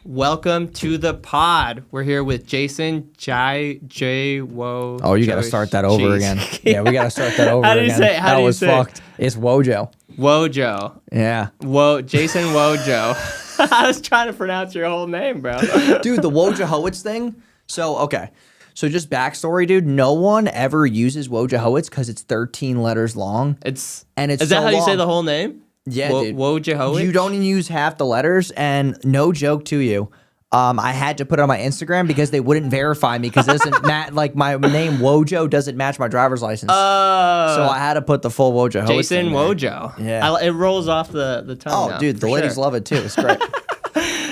Welcome to the pod. We're here with Jason Wojo. Oh, you got to start that over again. Yeah, we got to start that over How do you again. say it? How that do you was say it? fucked. It's Wojo. Wojo. Yeah. Jason Wojo. I was trying to pronounce your whole name, bro. Dude, the Wojahowitz thing. So, okay. So just backstory, dude. No one ever uses Wojahowitz because it's 13 letters long. Is that so how you say the whole name? Yeah, dude. Wojahowitz? You don't even use half the letters, and no joke to you. I had to put it on my Instagram because they wouldn't verify me because it doesn't like my name Wojo doesn't match my driver's license. So I had to put the full Wojo. Jason Wojo. Yeah. It rolls off the tongue. Oh, dude, the ladies love it too. It's great.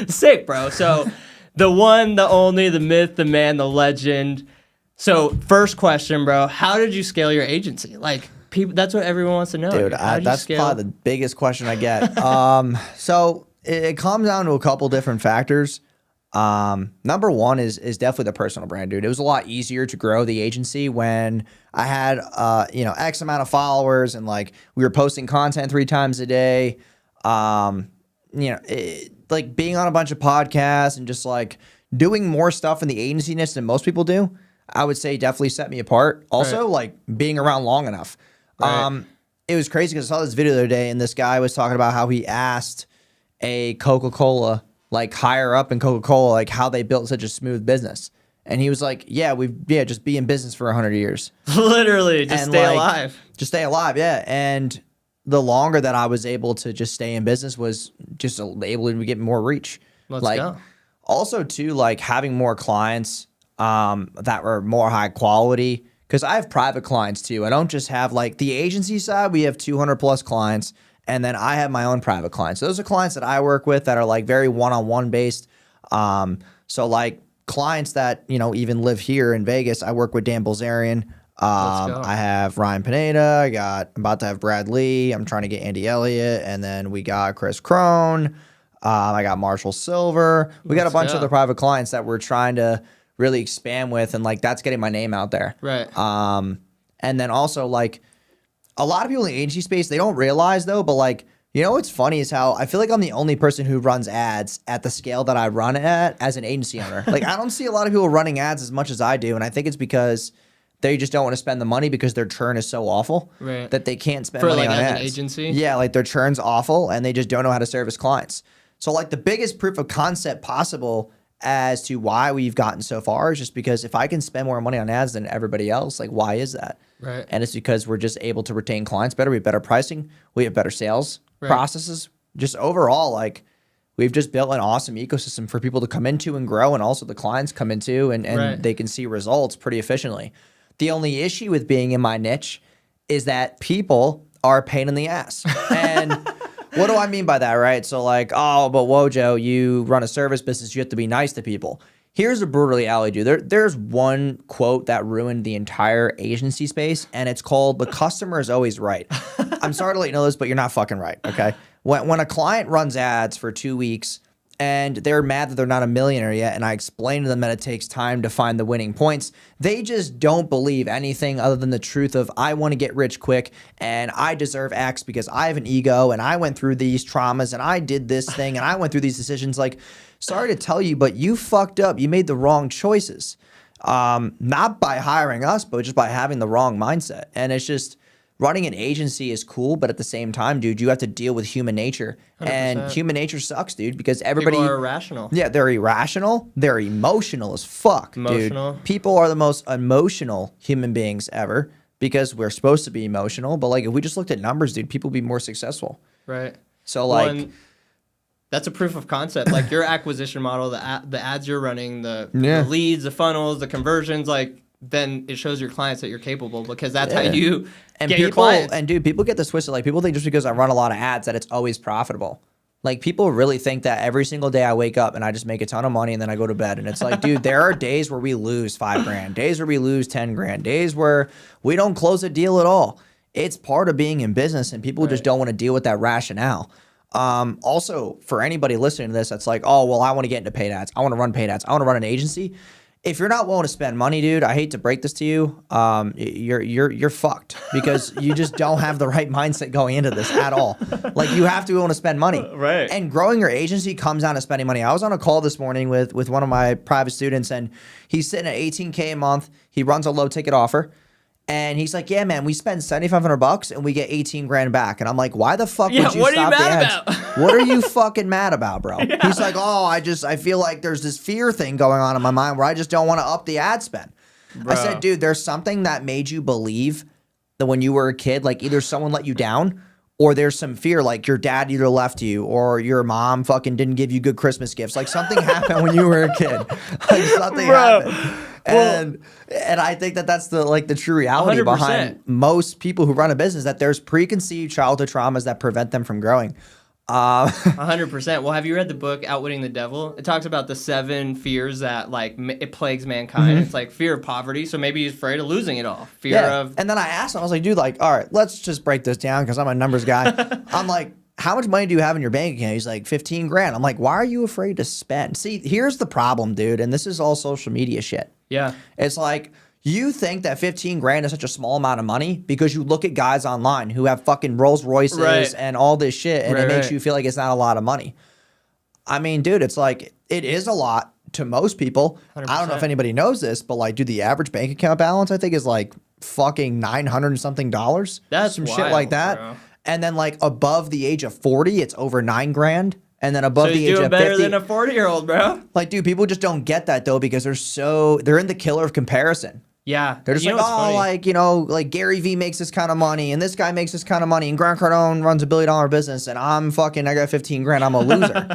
Sick, bro. So the one, the only, the myth, the man, the legend. So first question, bro. How did you scale your agency? Like, people, that's what everyone wants to know. Dude, that's probably the biggest question I get. So it comes down to a couple different factors. Number one is definitely the personal brand, dude. It was a lot easier to grow the agency when I had, X amount of followers and like we were posting content 3 times a day. Like being on a bunch of podcasts and just like doing more stuff in the agency-ness than most people do, I would say definitely set me apart. Also, like being around long enough. Right. It was crazy because I saw this video the other day and this guy was talking about how he asked a Coca-Cola, like higher up in Coca-Cola, like how they built such a smooth business. And he was like, just be in business for 100 years. Literally, just stay alive. Just stay alive, yeah. And the longer that I was able to just stay in business was just able to get more reach. Let's go. Also, too, like having more clients that were more high quality. Because I have private clients, too. I don't just have, like, the agency side. We have 200-plus clients. And then I have my own private clients. So those are clients that I work with that are, like, very one-on-one based. So, like, clients that, even live here in Vegas, I work with Dan Bilzerian. I have Ryan Pineda. I'm about to have Brad Lee. I'm trying to get Andy Elliott. And then we got Chris Crone. I got Marshall Silver. We got a bunch of other private clients that we're trying to really expand with, and like that's getting my name out there. Right. And then also like a lot of people in the agency space, they don't realize though, but like, what's funny is how I feel like I'm the only person who runs ads at the scale that I run at as an agency owner. Like I don't see a lot of people running ads as much as I do, and I think it's because they just don't want to spend the money because their churn is so awful that they can't spend money on ads. An agency? Yeah, like their churn's awful and they just don't know how to service clients. So like the biggest proof of concept possible as to why we've gotten so far is just because if I can spend more money on ads than everybody else, like why is that? Right. And it's because we're just able to retain clients better. We have better pricing. We have better sales processes. Just overall, like we've just built an awesome ecosystem for people to come into and grow, and also the clients come into and they can see results pretty efficiently. The only issue with being in my niche is that people are a pain in the ass. And what do I mean by that, right? So like, oh, but Wojo, you run a service business, you have to be nice to people. Here's a brutal reality, dude. There's one quote that ruined the entire agency space, and it's called, the customer is always right. I'm sorry to let you know this, but you're not fucking right, okay? When a client runs ads for 2 weeks, and they're mad that they're not a millionaire yet, and I explain to them that it takes time to find the winning points, they just don't believe anything other than the truth of, I want to get rich quick, and I deserve X because I have an ego, and I went through these traumas, and I did this thing, and I went through these decisions. Like, sorry to tell you, but you fucked up. You made the wrong choices. Not by hiring us, but just by having the wrong mindset. And it's just, running an agency is cool, but at the same time, dude, you have to deal with human nature. 100%. And human nature sucks, dude, because everybody... People are irrational. Yeah, they're irrational. They're emotional as fuck, dude. People are the most emotional human beings ever because we're supposed to be emotional. But, like, if we just looked at numbers, dude, people would be more successful. Right. So, like... that's a proof of concept. Like, your acquisition model, the ads you're running, the leads, the funnels, the conversions, like... then it shows your clients that you're capable because that's how you get your clients. And dude, people get this twisted. Like people think just because I run a lot of ads that it's always profitable. Like people really think that every single day I wake up and I just make a ton of money and then I go to bed. And it's like, dude, there are days where we lose $5,000, days where we lose $10,000, days where we don't close a deal at all. It's part of being in business, and people just don't want to deal with that rationale. Also, for anybody listening to this, that's like, oh, well, I want to get into paid ads. I want to run paid ads. I want to run an agency. if you're not willing to spend money, dude, I hate to break this to you, you're fucked because you just don't have the right mindset going into this at all. Like you have to be willing to spend money. Right. And growing your agency comes down to spending money. I was on a call this morning with one of my private students, and he's sitting at $18K a month. He runs a low ticket offer. And he's like, yeah, man, we spend $7,500 and we get 18 grand back. And I'm like, why the fuck would you what stop are you the mad ads? about? What are you fucking mad about, bro? Yeah. He's like, oh, I feel like there's this fear thing going on in my mind where I just don't want to up the ad spend. Bro. I said, dude, there's something that made you believe that when you were a kid, like either someone let you down or there's some fear, like your dad either left you or your mom fucking didn't give you good Christmas gifts. Like something happened when you were a kid. Like something happened. And I think that's the true reality 100%. Behind most people who run a business, that there's preconceived childhood traumas that prevent them from growing. 100%. Well, have you read the book Outwitting the Devil? It talks about the 7 fears that like it plagues mankind. It's like fear of poverty, so maybe he's afraid of losing it all. Fear of. And then I asked him, I was like, dude, like, all right, let's just break this down because I'm a numbers guy. I'm like, how much money do you have in your bank account? He's like, 15 grand. I'm like, why are you afraid to spend? See, here's the problem, dude, and this is all social media shit. Yeah. It's like you think that 15 grand is such a small amount of money because you look at guys online who have fucking Rolls Royces and all this shit, and it makes you feel like it's not a lot of money. I mean, dude, it's like it is a lot to most people. 100%. I don't know if anybody knows this, but like, dude, the average bank account balance I think is like fucking $900 and something. That's some wild, shit like that. Bro. And then like above the age of 40, it's over $9 grand. And then above the age of 50, better than a 40-year-old, bro. Like, dude, people just don't get that though because they're in the killer of comparison. Yeah. They're just like, oh, like, you know, like Gary Vee makes this kind of money and this guy makes this kind of money and Grant Cardone runs $1 billion business and I got 15 grand. I'm a loser.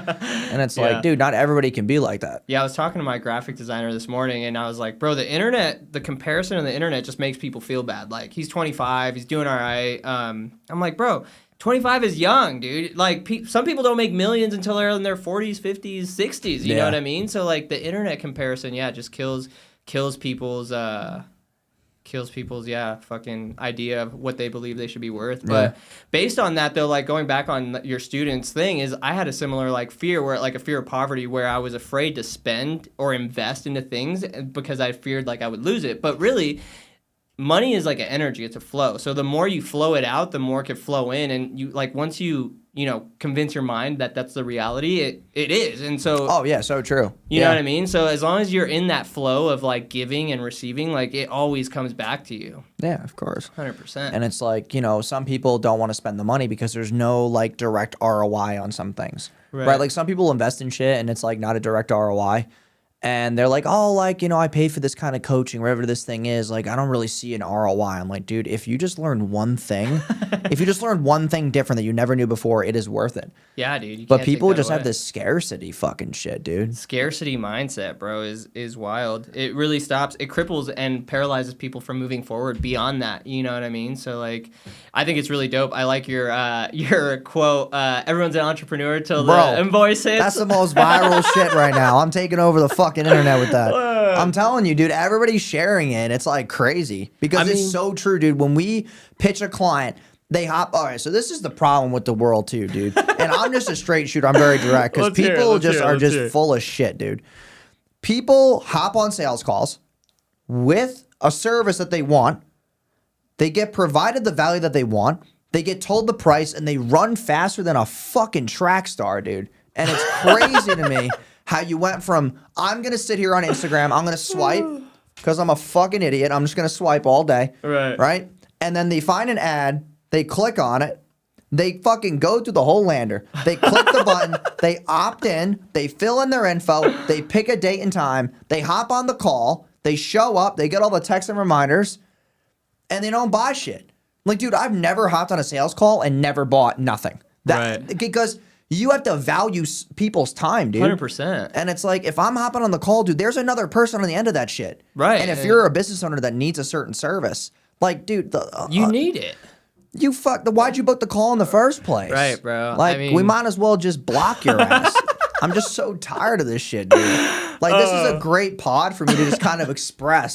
And it's like, dude, not everybody can be like that. Yeah. I was talking to my graphic designer this morning and I was like, bro, the comparison on the internet just makes people feel bad. Like he's 25, he's doing all right. I'm like, bro, 25 is young, dude. Like some people don't make millions until they're in their 40s, 50s, 60s. You know what I mean? So like the internet comparison, just kills people's fucking idea of what they believe they should be worth. But based on that though, like going back on your students thing is I had a similar like fear where like a fear of poverty where I was afraid to spend or invest into things because I feared like I would lose it. But really money is like an energy, it's a flow. So the more you flow it out, the more it can flow in. And you like once you convince your mind that that's the reality, it is. And so so true. You know what I mean? So as long as you're in that flow of like giving and receiving, like it always comes back to you. Yeah, of course. 100%. And it's like, some people don't want to spend the money because there's no like direct ROI on some things. Right? Like some people invest in shit and it's like not a direct ROI. And they're like, oh, like, I paid for this kind of coaching, whatever this thing is. Like, I don't really see an ROI. I'm like, dude, if you just learned one thing, different that you never knew before, it is worth it. Yeah, dude. But people just have this scarcity fucking shit, dude. Scarcity mindset, bro, is wild. It really stops. It cripples and paralyzes people from moving forward beyond that. You know what I mean? So, like, I think it's really dope. I like your quote, everyone's an entrepreneur till the invoice hits. That's the most viral shit right now. I'm taking over the fucking internet with that. I'm telling you, dude, everybody's sharing it. It's like crazy because it's so true, dude. When we pitch a client, they hop. All right, so this is the problem with the world too, dude. And I'm just a straight shooter. I'm very direct because people are just full of shit, dude. People hop on sales calls with a service that they want. They get provided the value that they want. They get told the price and they run faster than a fucking track star, dude. And it's crazy to me how you went from, I'm going to sit here on Instagram, I'm going to swipe because I'm a fucking idiot. I'm just going to swipe all day. Right? And then they find an ad, they click on it, they fucking go through the whole lander. They click the button, they opt in, they fill in their info, they pick a date and time, they hop on the call, they show up, they get all the texts and reminders, and they don't buy shit. Like, dude, I've never hopped on a sales call and never bought nothing. Because you have to value people's time, dude. 100%. And it's like, if I'm hopping on the call, dude, there's another person on the end of that shit. Right. And if you're a business owner that needs a certain service, like, dude, you need it. Why'd you book the call in the first place? Right, bro. Like, we might as well just block your ass. I'm just so tired of this shit, dude. Like, this is a great pod for me to just kind of express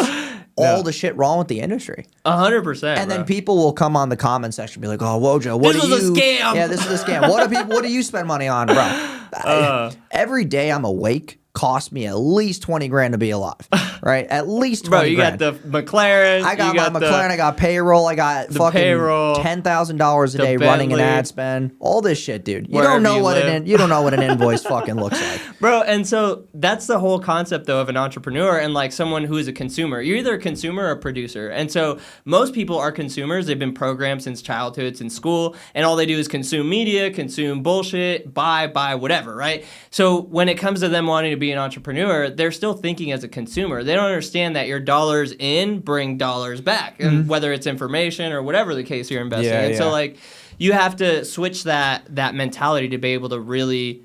all the shit wrong with the industry. 100%. And then people will come on the comment section and be like, oh, Wojo, this is a scam. Yeah, this is a scam. What do you spend money on, bro? Every day I'm awake costs me at least 20 grand to be alive. right? At least 20 Bro, you grand. got the McLaren. I got my McLaren. I got payroll. I got fucking $10,000 a day running an ad spend. All this shit, dude. You don't know what an invoice fucking looks like, bro. And so that's the whole concept, though, of an entrepreneur and like someone who is a consumer. You're either a consumer or a producer. And so most people are consumers. They've been programmed since childhood, since school, and all they do is consume media, consume bullshit, buy, whatever, right? So when it comes to them wanting to be an entrepreneur, they're still thinking as a consumer. They don't understand that your dollars in bring dollars back, and whether it's information or whatever the case you're investing in. So like you have to switch that mentality to be able to really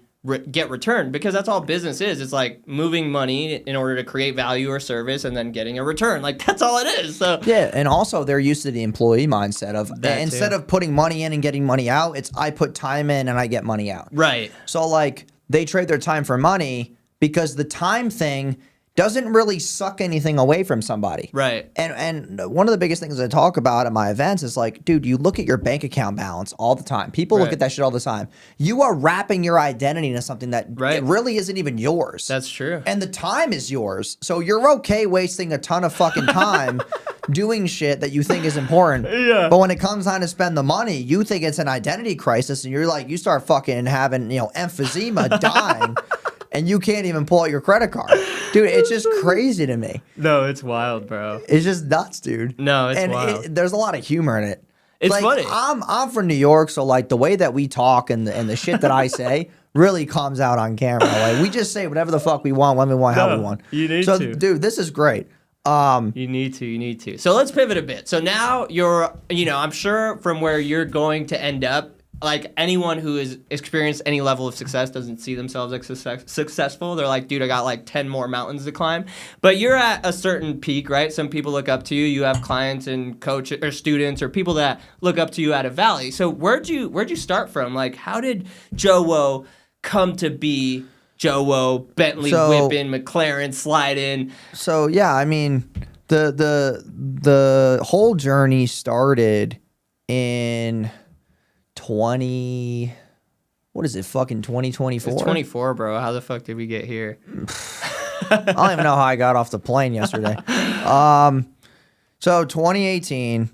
get return, because that's all business is. It's like moving money in order to create value or service and then getting a return. Like that's all it is. So yeah, and also they're used to the employee mindset of instead of putting money in and getting money out, it's I put time in and I get money out. Right. So like they trade their time for money because the time thing doesn't really suck anything away from somebody. Right. And one of the biggest things I talk about at my events is like, dude, you look at your bank account balance all the time. People look at that shit all the time. You are wrapping your identity into something that it really isn't even yours. That's true. And the time is yours. So you're okay wasting a ton of fucking time doing shit that you think is important. Yeah. But when it comes time to spend the money, you think it's an identity crisis, and you're like, you start fucking having, emphysema, dying. And you can't even pull out your credit card. Dude, it's just crazy to me. No, it's wild, bro. It's just nuts, dude. No, it's wild. There's a lot of humor in it. It's like, funny. I'm from New York, so like the way that we talk and the shit that I say really comes out on camera. Like we just say whatever the fuck we want, when we want, how we want. You need to. So, dude, this is great. You need to. So let's pivot a bit. So now you're, I'm sure from where you're going to end up, like anyone who has experienced any level of success doesn't see themselves as successful. They're like, dude, I got like 10 more mountains to climb. But you're at a certain peak, right? Some people look up to you. You have clients and coaches or students or people that look up to you at a valley. So where'd you start from? Like, how did Joe come to be Joe Wojo, Bentley whipping, McLaren sliding? So yeah, I mean, the whole journey started in 2024? It's 24, bro. How the fuck did we get here? I don't even know how I got off the plane yesterday. So 2018.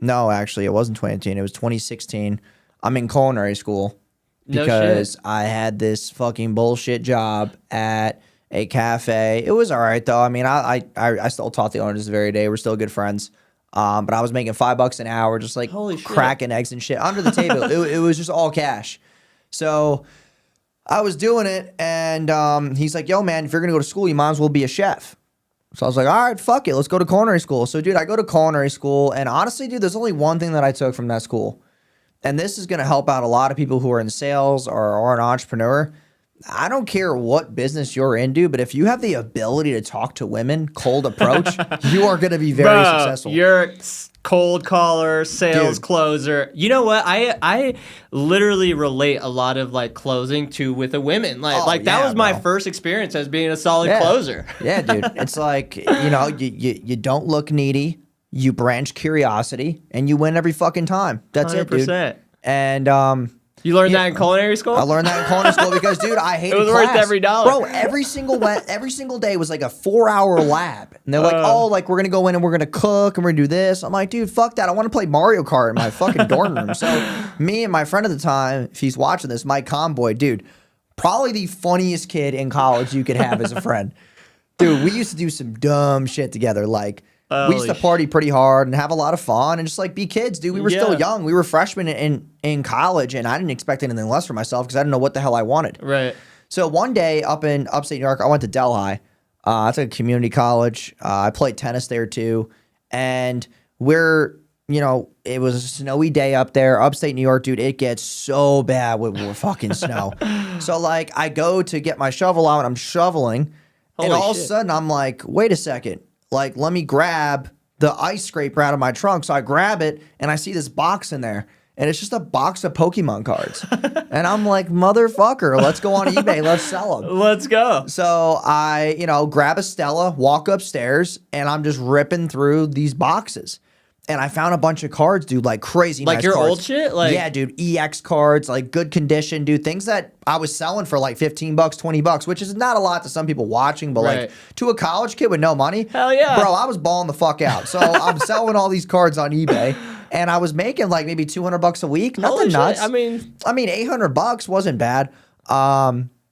No, actually, it wasn't 2018. It was 2016. I'm in culinary school because I had this fucking bullshit job at a cafe. It was all right though. I mean, I still talk to the owners the very day. We're still good friends. But I was making $5 an hour, just like cracking eggs and shit under the table. It was just all cash. So I was doing it, and he's like, yo, man, if you're going to go to school, you might as well be a chef. So I was like, all right, fuck it. Let's go to culinary school. So, dude, I go to culinary school, and honestly, dude, there's only one thing that I took from that school. And this is going to help out a lot of people who are in sales or are an entrepreneur. I don't care what business you're into, but if you have the ability to talk to women, cold approach, you are going to be very successful. You're cold caller, sales closer. You know what? I literally relate a lot of like closing to with the women. That was my first experience as being a solid closer. Yeah, dude. It's like, you don't look needy, you branch curiosity, and you win every fucking time. That's 100%. It, dude. And you learned that in culinary school? I learned that in culinary school because, dude, I hated class. It was worth every dollar. Bro, every single day was like a 4-hour lab. And they're like, we're going to go in and we're going to cook and we're going to do this. I'm like, dude, fuck that. I want to play Mario Kart in my fucking dorm room. So me and my friend at the time, if he's watching this, Mike Conboy, dude, probably the funniest kid in college you could have as a friend. Dude, we used to do some dumb shit together. Like, we used to party pretty hard and have a lot of fun and just like be kids, dude. We were still young. We were freshmen in college, and I didn't expect anything less for myself because I didn't know what the hell I wanted. Right. So one day up in upstate New York, I went to Delhi. It's like a community college. I played tennis there too. And it was a snowy day up there. Upstate New York, dude, it gets so bad with fucking snow. So like I go to get my shovel out and I'm shoveling. And all of a sudden I'm like, wait a second. Like, let me grab the ice scraper out of my trunk. So I grab it, and I see this box in there. And it's just a box of Pokemon cards. And I'm like, motherfucker, let's go on eBay. Let's sell them. Let's go. So I, grab a Stella, walk upstairs, and I'm just ripping through these boxes. and I found a bunch of cards, dude, like crazy like nice your cards. old shit, like yeah, dude, EX cards, like good condition, dude, things that I was selling for like $15, $20, which is not a lot to some people watching, but like to a college kid with no money, hell yeah, bro, I was balling the fuck out. So I'm selling all these cards on eBay, and I was making like maybe $200 a week, nothing nuts. I mean, $800 wasn't bad.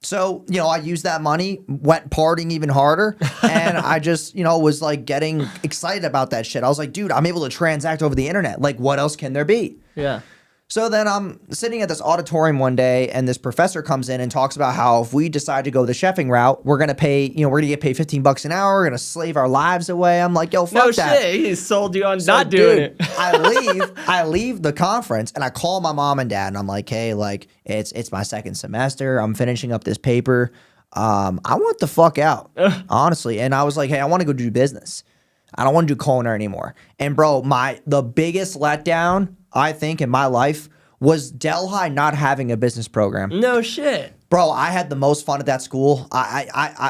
So, you know, I used that money, went partying even harder, and I just, you know, was like getting excited about that shit. I was like, dude, I'm able to transact over the internet. Like, what else can there be? Yeah. So then I'm sitting at this auditorium one day, and this professor comes in and talks about how if we decide to go the chefing route, we're gonna pay, you know, we're gonna get paid $15 an hour. We're gonna slave our lives away. I'm like, yo, fuck that. No shit, he sold you on not doing it. I leave the conference, and I call my mom and dad, and I'm like, hey, like it's my second semester. I'm finishing up this paper. I want the fuck out, honestly. And I was like, hey, I want to go do business. I don't want to do culinary anymore. And bro, the biggest letdown I think in my life was Delhi not having a business program. No shit. Bro, I had the most fun at that school.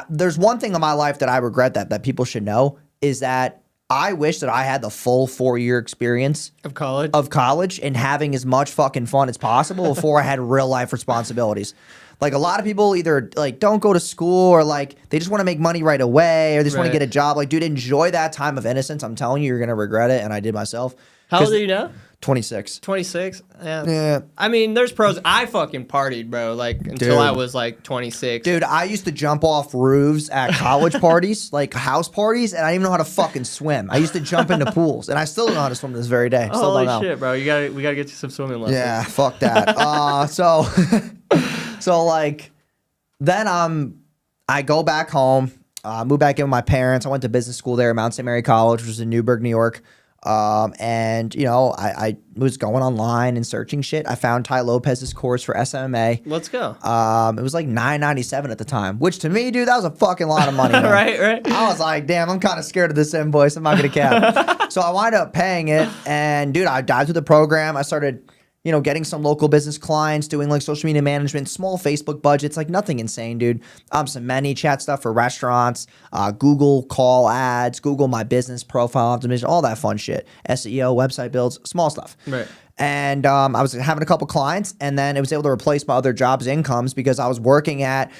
There's one thing in my life that I regret that people should know is that I wish that I had the full 4-year experience of college and having as much fucking fun as possible before I had real life responsibilities. Like a lot of people either like don't go to school or like they just want to make money right away or they just want to get a job. Like, dude, enjoy that time of innocence. I'm telling you, you're going to regret it. And I did myself. How old are you now? 26. 26? Yeah. I mean, there's pros. I fucking partied, bro, like until I was like 26. Dude, I used to jump off roofs at college parties, like house parties, and I didn't even know how to fucking swim. I used to jump into pools, and I still don't know how to swim to this very day. Still Holy don't know. shit, bro. We gotta get you some swimming lessons. Yeah, fuck that. So like, then I go back home, moved back in with my parents. I went to business school there at Mount St. Mary College, which was in Newburgh, New York. And, you know, I was going online and searching shit. I found Ty Lopez's course for SMA. Let's go. It was like $9.97 at the time, which to me, dude, that was a fucking lot of money. Right. I was like, damn, I'm kind of scared of this invoice. I'm not going to cap. So I wound up paying it. And, dude, I dived through the program. I started, you know, getting some local business clients, doing like social media management, small Facebook budgets, like nothing insane, dude. Some ManyChat stuff for restaurants, Google call ads, Google My Business profile optimization, all that fun shit. SEO, website builds, small stuff. Right. And I was having a couple clients, and then it was able to replace my other jobs' incomes because I was working at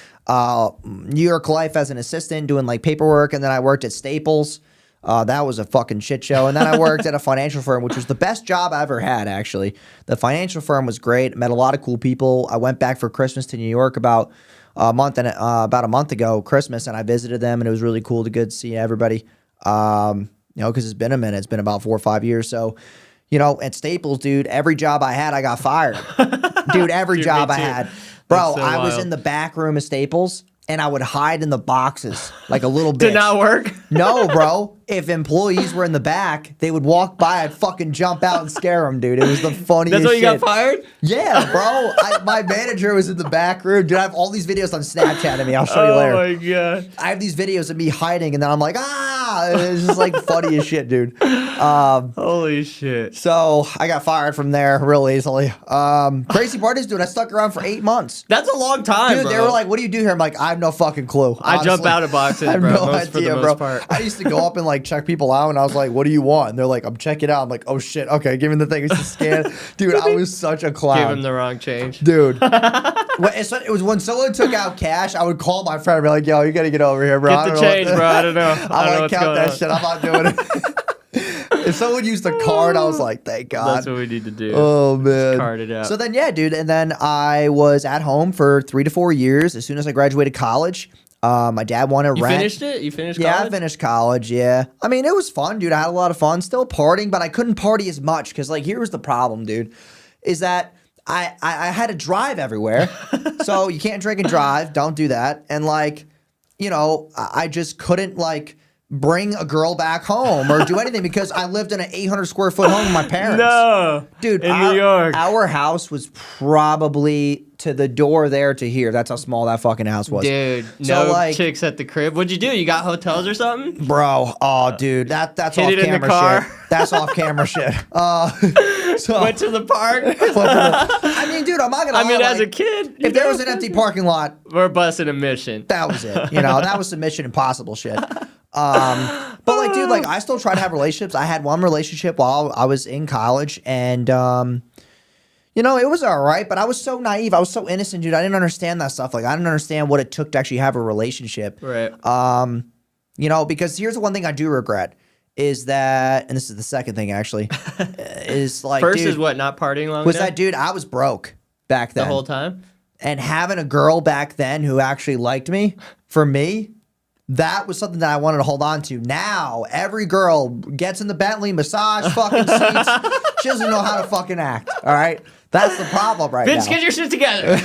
New York Life as an assistant, doing like paperwork, and then I worked at Staples. That was a fucking shit show. And then I worked at a financial firm, which was the best job I ever had, actually. The financial firm was great. Met a lot of cool people. I went back for Christmas to New York about a month ago, Christmas, and I visited them, and it was really cool to good to see everybody. You know, because it's been a minute. It's been about 4 or 5 years. So, you know, at Staples, dude, every job I had, I got fired. Dude, every job I had. Bro, so I was in the back room of Staples, and I would hide in the boxes like a little bitch. Did not work? No, bro. If employees were in the back, they would walk by, I'd fucking jump out and scare them, dude. It was the funniest shit. That's why you got fired? Yeah, bro. My manager was in the back room. Dude, I have all these videos on Snapchat of me. I'll show you later. Oh, my God. I have these videos of me hiding, and then I'm like, it's just like funny as shit, dude. Holy shit. So I got fired from there real easily. Crazy part is, dude, I stuck around for 8 months. That's a long time, dude, bro. They were like, what do you do here? I'm like, I have no fucking clue. Honestly. I jump out of boxes, bro. I have no idea, bro. I used to go up and like check people out, and I was like, what do you want? And they're like, I'm checking out. I'm like, oh shit, okay, give me the thing. It's a scan. Dude, I was such a clown. Give him the wrong change. Dude. It was when someone took out cash, I would call my friend and be like, yo, you gotta get over here, bro. Get the change, bro. I don't know. I like count that shit. I'm not doing it. If someone used the card, I was like, thank God. That's what we need to do. Oh, man. Just card it out. So then, yeah, dude. And then I was at home for 3 to 4 years. As soon as I graduated college, my dad wanted to rent. You finished it? You finished college? Yeah, I finished college, yeah. I mean, it was fun, dude. I had a lot of fun. Still partying, but I couldn't party as much because, like, here was the problem, dude, is that I had to drive everywhere. So you can't drink and drive. Don't do that. And, like, you know, I just couldn't, like, bring a girl back home or do anything because I lived in an 800 square foot home with my parents. No. Dude, in New York. Our house was probably to the door there to here. That's how small that fucking house was. Dude, so, no like, chicks at the crib. What'd you do? You got hotels or something? Bro, oh, dude, that's off camera shit. That's off camera shit. So went to the park. I mean, dude, I'm not gonna lie. I mean, as like, a kid, if there was an empty parking lot, we're busting a mission. That was it. You know, that was some Mission Impossible shit. But like, dude, like I still try to have relationships. I had one relationship while I was in college, and you know, it was all right, but I was so naive. I was so innocent, dude. I didn't understand that stuff. Like, I didn't understand what it took to actually have a relationship. Right. You know, because here's the one thing I do regret is that, and this is the second thing actually, is like, first dude, is what, not partying long was enough? that, dude, I was broke back then. The whole time? And having a girl back then who actually liked me, for me, that was something that I wanted to hold on to. Now, every girl gets in the Bentley, massage fucking seats. She doesn't know how to fucking act, all right? That's the problem right now. Bitch, get your shit together.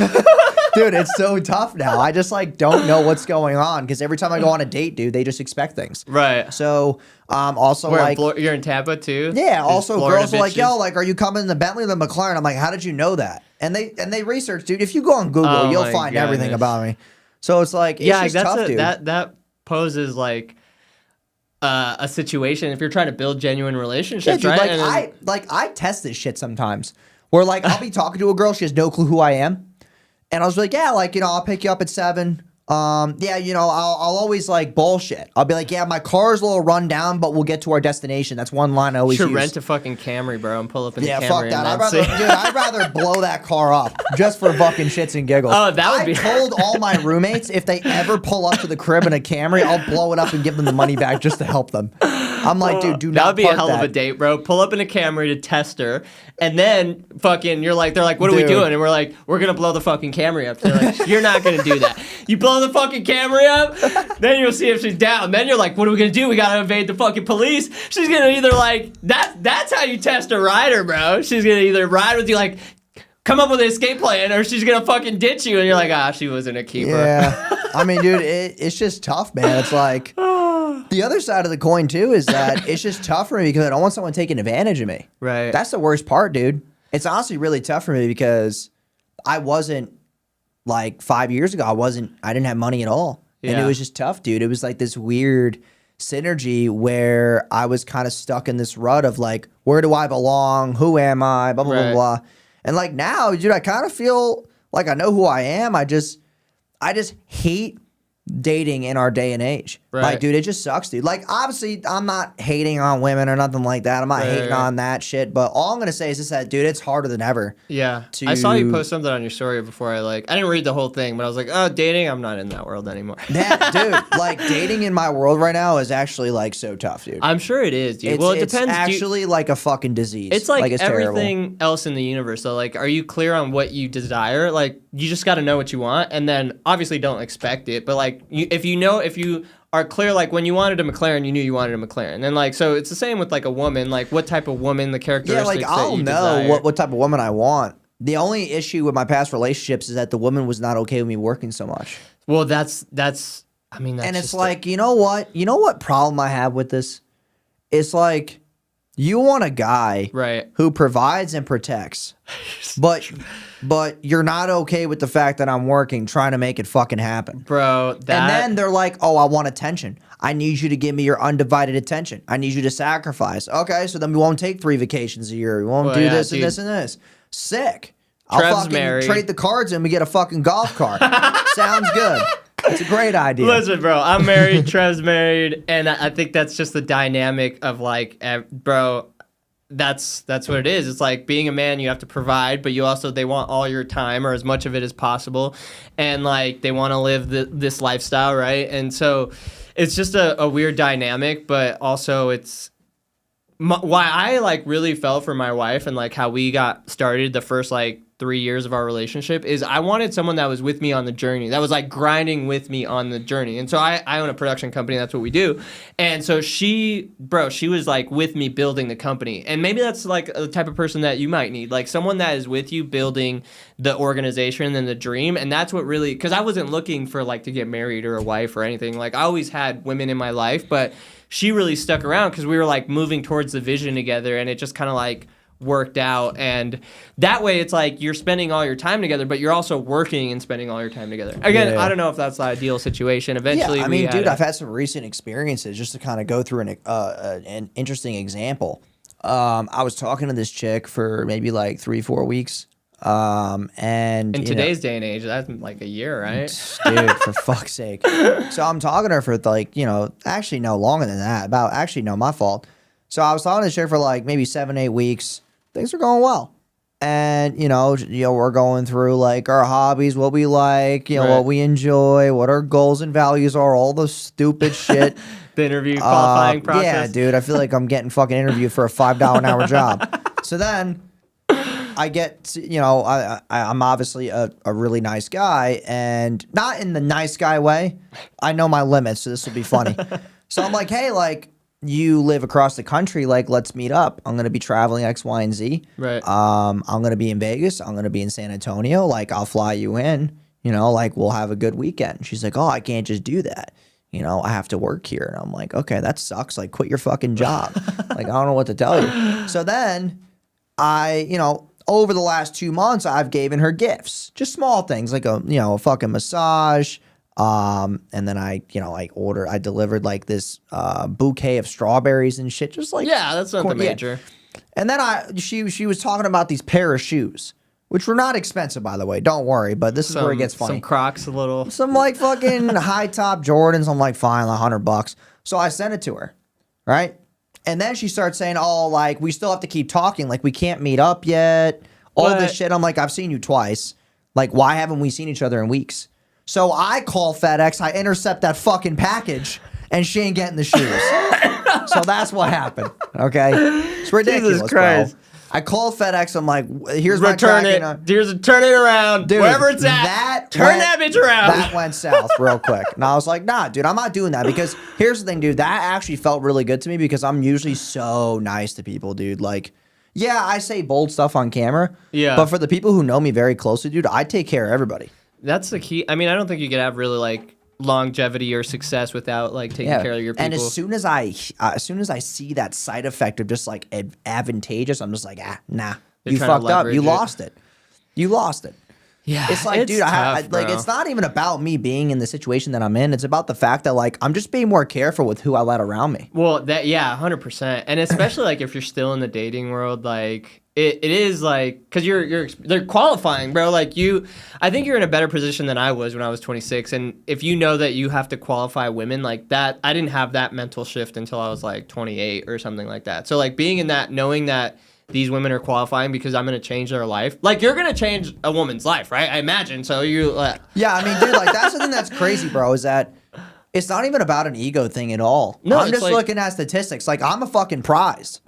Dude, it's so tough now. I just like don't know what's going on because every time I go on a date, dude, they just expect things. Right. So, also like you're in Tampa too. Yeah. Also, girls are like, bitches. "Yo, like, are you coming in the Bentley or the McLaren?" I'm like, "How did you know that?" And they research, dude. If you go on Google, you'll find everything about me. So it's like, it's just tough, dude. That poses like a situation if you're trying to build genuine relationships, yeah, dude, right? I test this shit sometimes. Where like I'll be talking to a girl, she has no clue who I am. And I was like, yeah, like, you know, I'll pick you up at 7. Yeah, you know, I'll always like bullshit. I'll be like, yeah, my car's a little run down, but we'll get to our destination. That's one line I always use. You should rent a fucking Camry, bro, and pull up in the Camry. Yeah, fuck that. I'd rather blow that car up just for fucking shits and giggles. Oh, that would be. I told all my roommates if they ever pull up to the crib in a Camry, I'll blow it up and give them the money back just to help them. I'm like, dude, do not. That would be a hell of a date, bro. Pull up in a Camry to test her, and then fucking, they're like, what are we doing? And we're like, we're gonna blow the fucking Camry up. They're like, you're not gonna do that. You blow the fucking Camry up, then you'll see if she's down. Then you're like, what are we gonna do? We gotta evade the fucking police. She's gonna either like that's how you test a rider, bro. She's gonna either ride with you, like come up with an escape plan, or she's gonna fucking ditch you, and you're like, she wasn't a keeper. Yeah, I mean, dude, it's just tough, man. It's like. The other side of the coin, too, is that it's just tough for me because I don't want someone taking advantage of me. Right. That's the worst part, dude. It's honestly really tough for me because I wasn't, like, 5 years ago, I didn't have money at all. Yeah. And it was just tough, dude. It was like this weird synergy where I was kind of stuck in this rut of, like, where do I belong? Who am I? Blah, blah, blah, blah. And, like, now, dude, I kind of feel like I know who I am. I just hate dating in our day and age. Right. Like, dude, it just sucks, dude. Like, obviously, I'm not hating on women or nothing like that. I'm not hating on that shit. But all I'm going to say is just that, dude, it's harder than ever. Yeah. I saw you post something on your story before I didn't read the whole thing, but I was like, oh, dating? I'm not in that world anymore. Dude, like, dating in my world right now is actually, like, so tough, dude. I'm sure it is, dude. Well, it depends. It's actually like a fucking disease. It's like it's everything terrible. else in the universe. So, like, are you clear on what you desire? Like, you just got to know what you want, and then obviously don't expect it. But, like, if you are clear, like when you wanted a McLaren, you knew you wanted a McLaren. And like, so it's the same with like a woman, like what type of woman, the characteristics. Yeah, like I'll know what type of woman I want. The only issue with my past relationships is that the woman was not okay with me working so much. Well, that's I mean, that's and it's like, you know what problem I have with this? It's like, you want a guy who provides and protects, but you're not okay with the fact that I'm working, trying to make it fucking happen. Bro, and then they're like, oh, I want attention. I need you to give me your undivided attention. I need you to sacrifice. Okay, so then we won't take 3 vacations a year. We won't do this and this and this. Sick. I'll fucking trade the cards and we get a fucking golf cart. Sounds good. It's a great idea. Listen, bro, I'm married, Trev's married, and I think that's just the dynamic of like, bro, that's what it is. It's like being a man, you have to provide, but they want all your time or as much of it as possible, and like they want to live this lifestyle, right? And so it's just a weird dynamic, but also it's why I like really fell for my wife and like how we got started the first like 3 years of our relationship is I wanted someone that was with me on the journey, that was like grinding with me on the journey. And so I own a production company. That's what we do. And so she was like with me building the company. And maybe that's like a type of person that you might need, like someone that is with you building the organization and the dream. And that's what really, because I wasn't looking for like to get married or a wife or anything. Like I always had women in my life, but she really stuck around because we were like moving towards the vision together, and it just kind of like worked out. And that way it's like you're spending all your time together, but you're also working and spending all your time together. Again, I don't know if that's the ideal situation. Eventually, I mean, dude, I've had some recent experiences just to kind of go through an interesting example. I was talking to this chick for maybe like 3-4 weeks. And in today's day and age, that's like a year, right? Dude, for fuck's sake. So I'm talking to her for like, actually no, longer than that. My fault. So I was talking to this chick for like maybe 7-8 weeks. Things are going well. And, we're going through like our hobbies, what we like, Right. what we enjoy, what our goals and values are, all the stupid shit. The interview qualifying process. Yeah, dude, I feel like I'm getting fucking interviewed for a $5 an hour job. So then I get, I'm obviously a really nice guy, and not in the nice guy way. I know my limits, so this will be funny. So I'm like, hey, like, you live across the country, like, let's meet up. I'm going to be traveling X, Y, and Z. Right. I'm going to be in Vegas. I'm going to be in San Antonio. Like, I'll fly you in, like, we'll have a good weekend. She's like, oh, I can't just do that. I have to work here. And I'm like, okay, that sucks. Like, quit your fucking job. Like, I don't know what to tell you. So then over the last 2 months, I've given her gifts, just small things like a fucking massage. And then I delivered like this bouquet of strawberries and shit, just like, yeah, that's nothing major. And then she was talking about these pair of shoes, which were not expensive, by the way. Don't worry, but this is where it gets funny. Some Crocs, a little. Some like fucking high top Jordans. I'm like, fine, like $100. So I sent it to her, right? And then she starts saying, oh, like, we still have to keep talking. Like, we can't meet up yet. All this shit. I'm like, I've seen you twice. Like, why haven't we seen each other in weeks? So I call FedEx. I intercept that fucking package, and she ain't getting the shoes. So that's what happened. Okay? It's ridiculous, Jesus Christ. bro. I call FedEx. I'm like, here's Return my it. Turn it around. Dude, wherever it's at. Turn that bitch around. That went south real quick. And I was like, nah, dude, I'm not doing that. Because here's the thing, dude. That actually felt really good to me because I'm usually so nice to people, dude. Like, yeah, I say bold stuff on camera. Yeah. But for the people who know me very closely, dude, I take care of everybody. That's the key. I mean, I don't think you could have really like longevity or success without like taking care of your people. And as soon as I see that side effect of just like advantageous, I'm just like, nah, you fucked up. You lost it. You lost it. Yeah, it's like, dude, like it's not even about me being in the situation that I'm in. It's about the fact that like I'm just being more careful with who I let around me. Well, 100%, and especially like if you're still in the dating world, like it is like because they're qualifying, bro. Like I think you're in a better position than I was when I was 26, and if you know that you have to qualify women like that, I didn't have that mental shift until I was like 28 or something like that. So like being in that, knowing that these women are qualifying because I'm going to change their life. Like, you're going to change a woman's life, right? I imagine. So you... Yeah, I mean, dude, like, that's the thing that's crazy, bro, is that it's not even about an ego thing at all. No, I'm just looking at statistics. Like, I'm a fucking prize.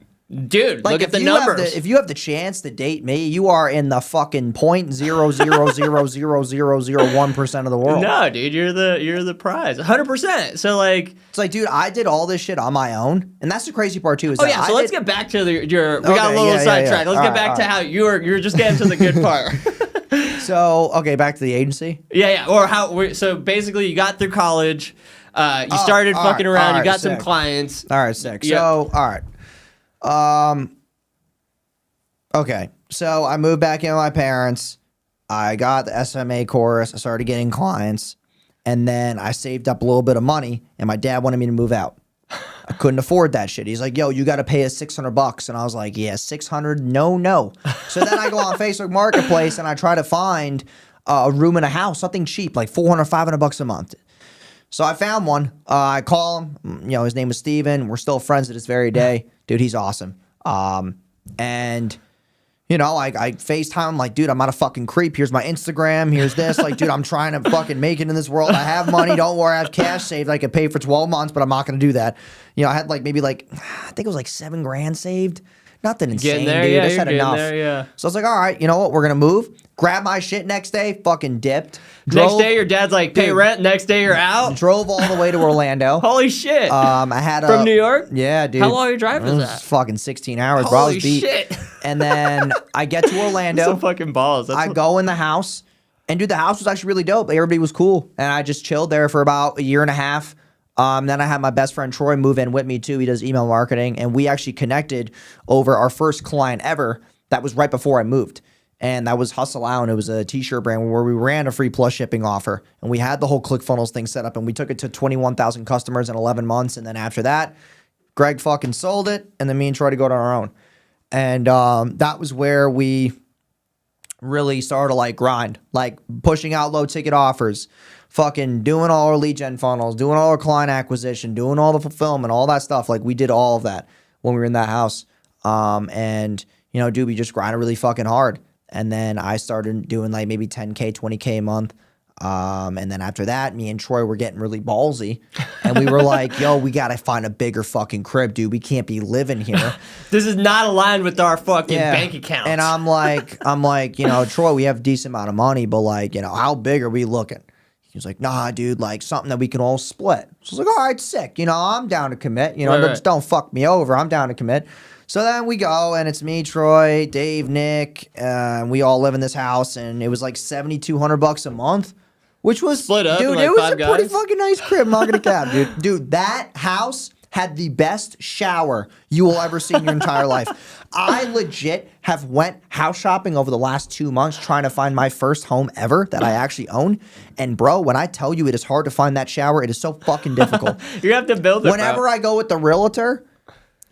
Dude, like, look at the numbers. If you have the chance to date me, you are in the fucking 0.0000001% of the world. No, dude, you're the prize, 100%. So like, it's like, dude, I did all this shit on my own, and that's the crazy part too. Is let's get back to your. We got a little sidetrack. Let's get back to how you're just getting to the good part. So okay, back to the agency. Yeah, or how? So basically, you got through college. You started fucking around. You got some clients. All right, sick. So all right. Okay, so I moved back in with my parents. I got the SMA course. I started getting clients, and then I saved up a little bit of money, and my dad wanted me to move out. I couldn't afford that shit. He's like, yo, you got to pay us $600. And I was like, yeah, 600? No. So then I go on Facebook Marketplace, and I try to find a room in a house, something cheap, like $400, $500 a month. So I found one. I call him. His name was Steven. We're still friends to this very day. Dude, he's awesome. And, I FaceTime him like, dude, I'm not a fucking creep. Here's my Instagram. Here's this. Like, dude, I'm trying to fucking make it in this world. I have money. Don't worry. I have cash saved. I could pay for 12 months, but I'm not going to do that. I had I think it was like $7,000 saved. Nothing insane, dude. I just had enough. So I was like, all right, you know what? We're going to move. Grab my shit next day. Fucking dipped. Next day, your dad's like, pay rent. Next day, you're out. Drove all the way to Orlando. Holy shit. I had From New York? Yeah, dude. How long your drive is that? Fucking 16 hours. Holy shit. And then I get to Orlando. Some fucking balls. I go in the house. And, dude, the house was actually really dope. Everybody was cool. And I just chilled there for about a year and a half. Then I had my best friend Troy move in with me too. He does email marketing, and we actually connected over our first client ever. That was right before I moved, and that was Hustle Out. And it was a t-shirt brand where we ran a free plus shipping offer, and we had the whole ClickFunnels thing set up, and we took it to 21,000 customers in 11 months. And then after that, Greg fucking sold it, and then me and Troy to go to our own. And that was where we really started to like grind, like pushing out low ticket offers, fucking doing all our lead gen funnels, doing all our client acquisition, doing all the fulfillment, all that stuff. Like we did all of that when we were in that house. And you know, dude, we just grinded really fucking hard. And then I started doing like maybe 10K, 20K a month. And then after that, me and Troy were getting really ballsy, and we were like, yo, we got to find a bigger fucking crib, dude. We can't be living here. This is not aligned with our fucking bank account. And I'm like, you know, Troy, we have a decent amount of money, but like, you know, how big are we looking? He was like, nah, dude, like something that we can all split. So I was like, all right, sick. You know, I'm down to commit. You know, just don't fuck me over. I'm down to commit. So then we go, and it's me, Troy, Dave, Nick, and we all live in this house, and it was like $7,200 a month. Which was, split up, dude, like it was a guys. pretty fucking nice crib, I'm not gonna cap, dude. Dude, that house had the best shower you will ever see in your entire life. I legit have went house shopping over the last 2 months trying to find my first home ever that I actually own. And bro, when I tell you it is hard to find that shower, it is so fucking difficult. You have to build it, Whenever I go with the realtor,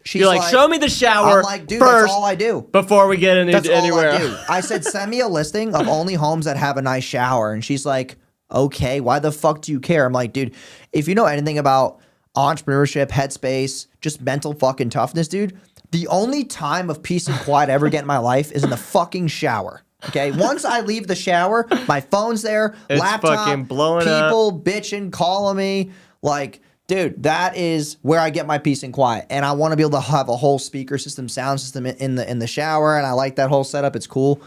she's like, show me the shower. I'm like, dude, first that's all I do. Before we get anywhere. All I do. I said, send me a listing of only homes that have a nice shower. And she's like, okay, why the fuck do you care? I'm like, dude, if you know anything about entrepreneurship, headspace, just mental fucking toughness, dude, the only time of peace and quiet I ever get in my life is in the fucking shower. Okay, once I leave the shower, my phone's there, it's laptop, fucking blowing people up. Bitching, calling me, like, dude, that is where I get my peace and quiet. And I want to be able to have a whole speaker system, sound system in the shower, and I like that whole setup. It's cool.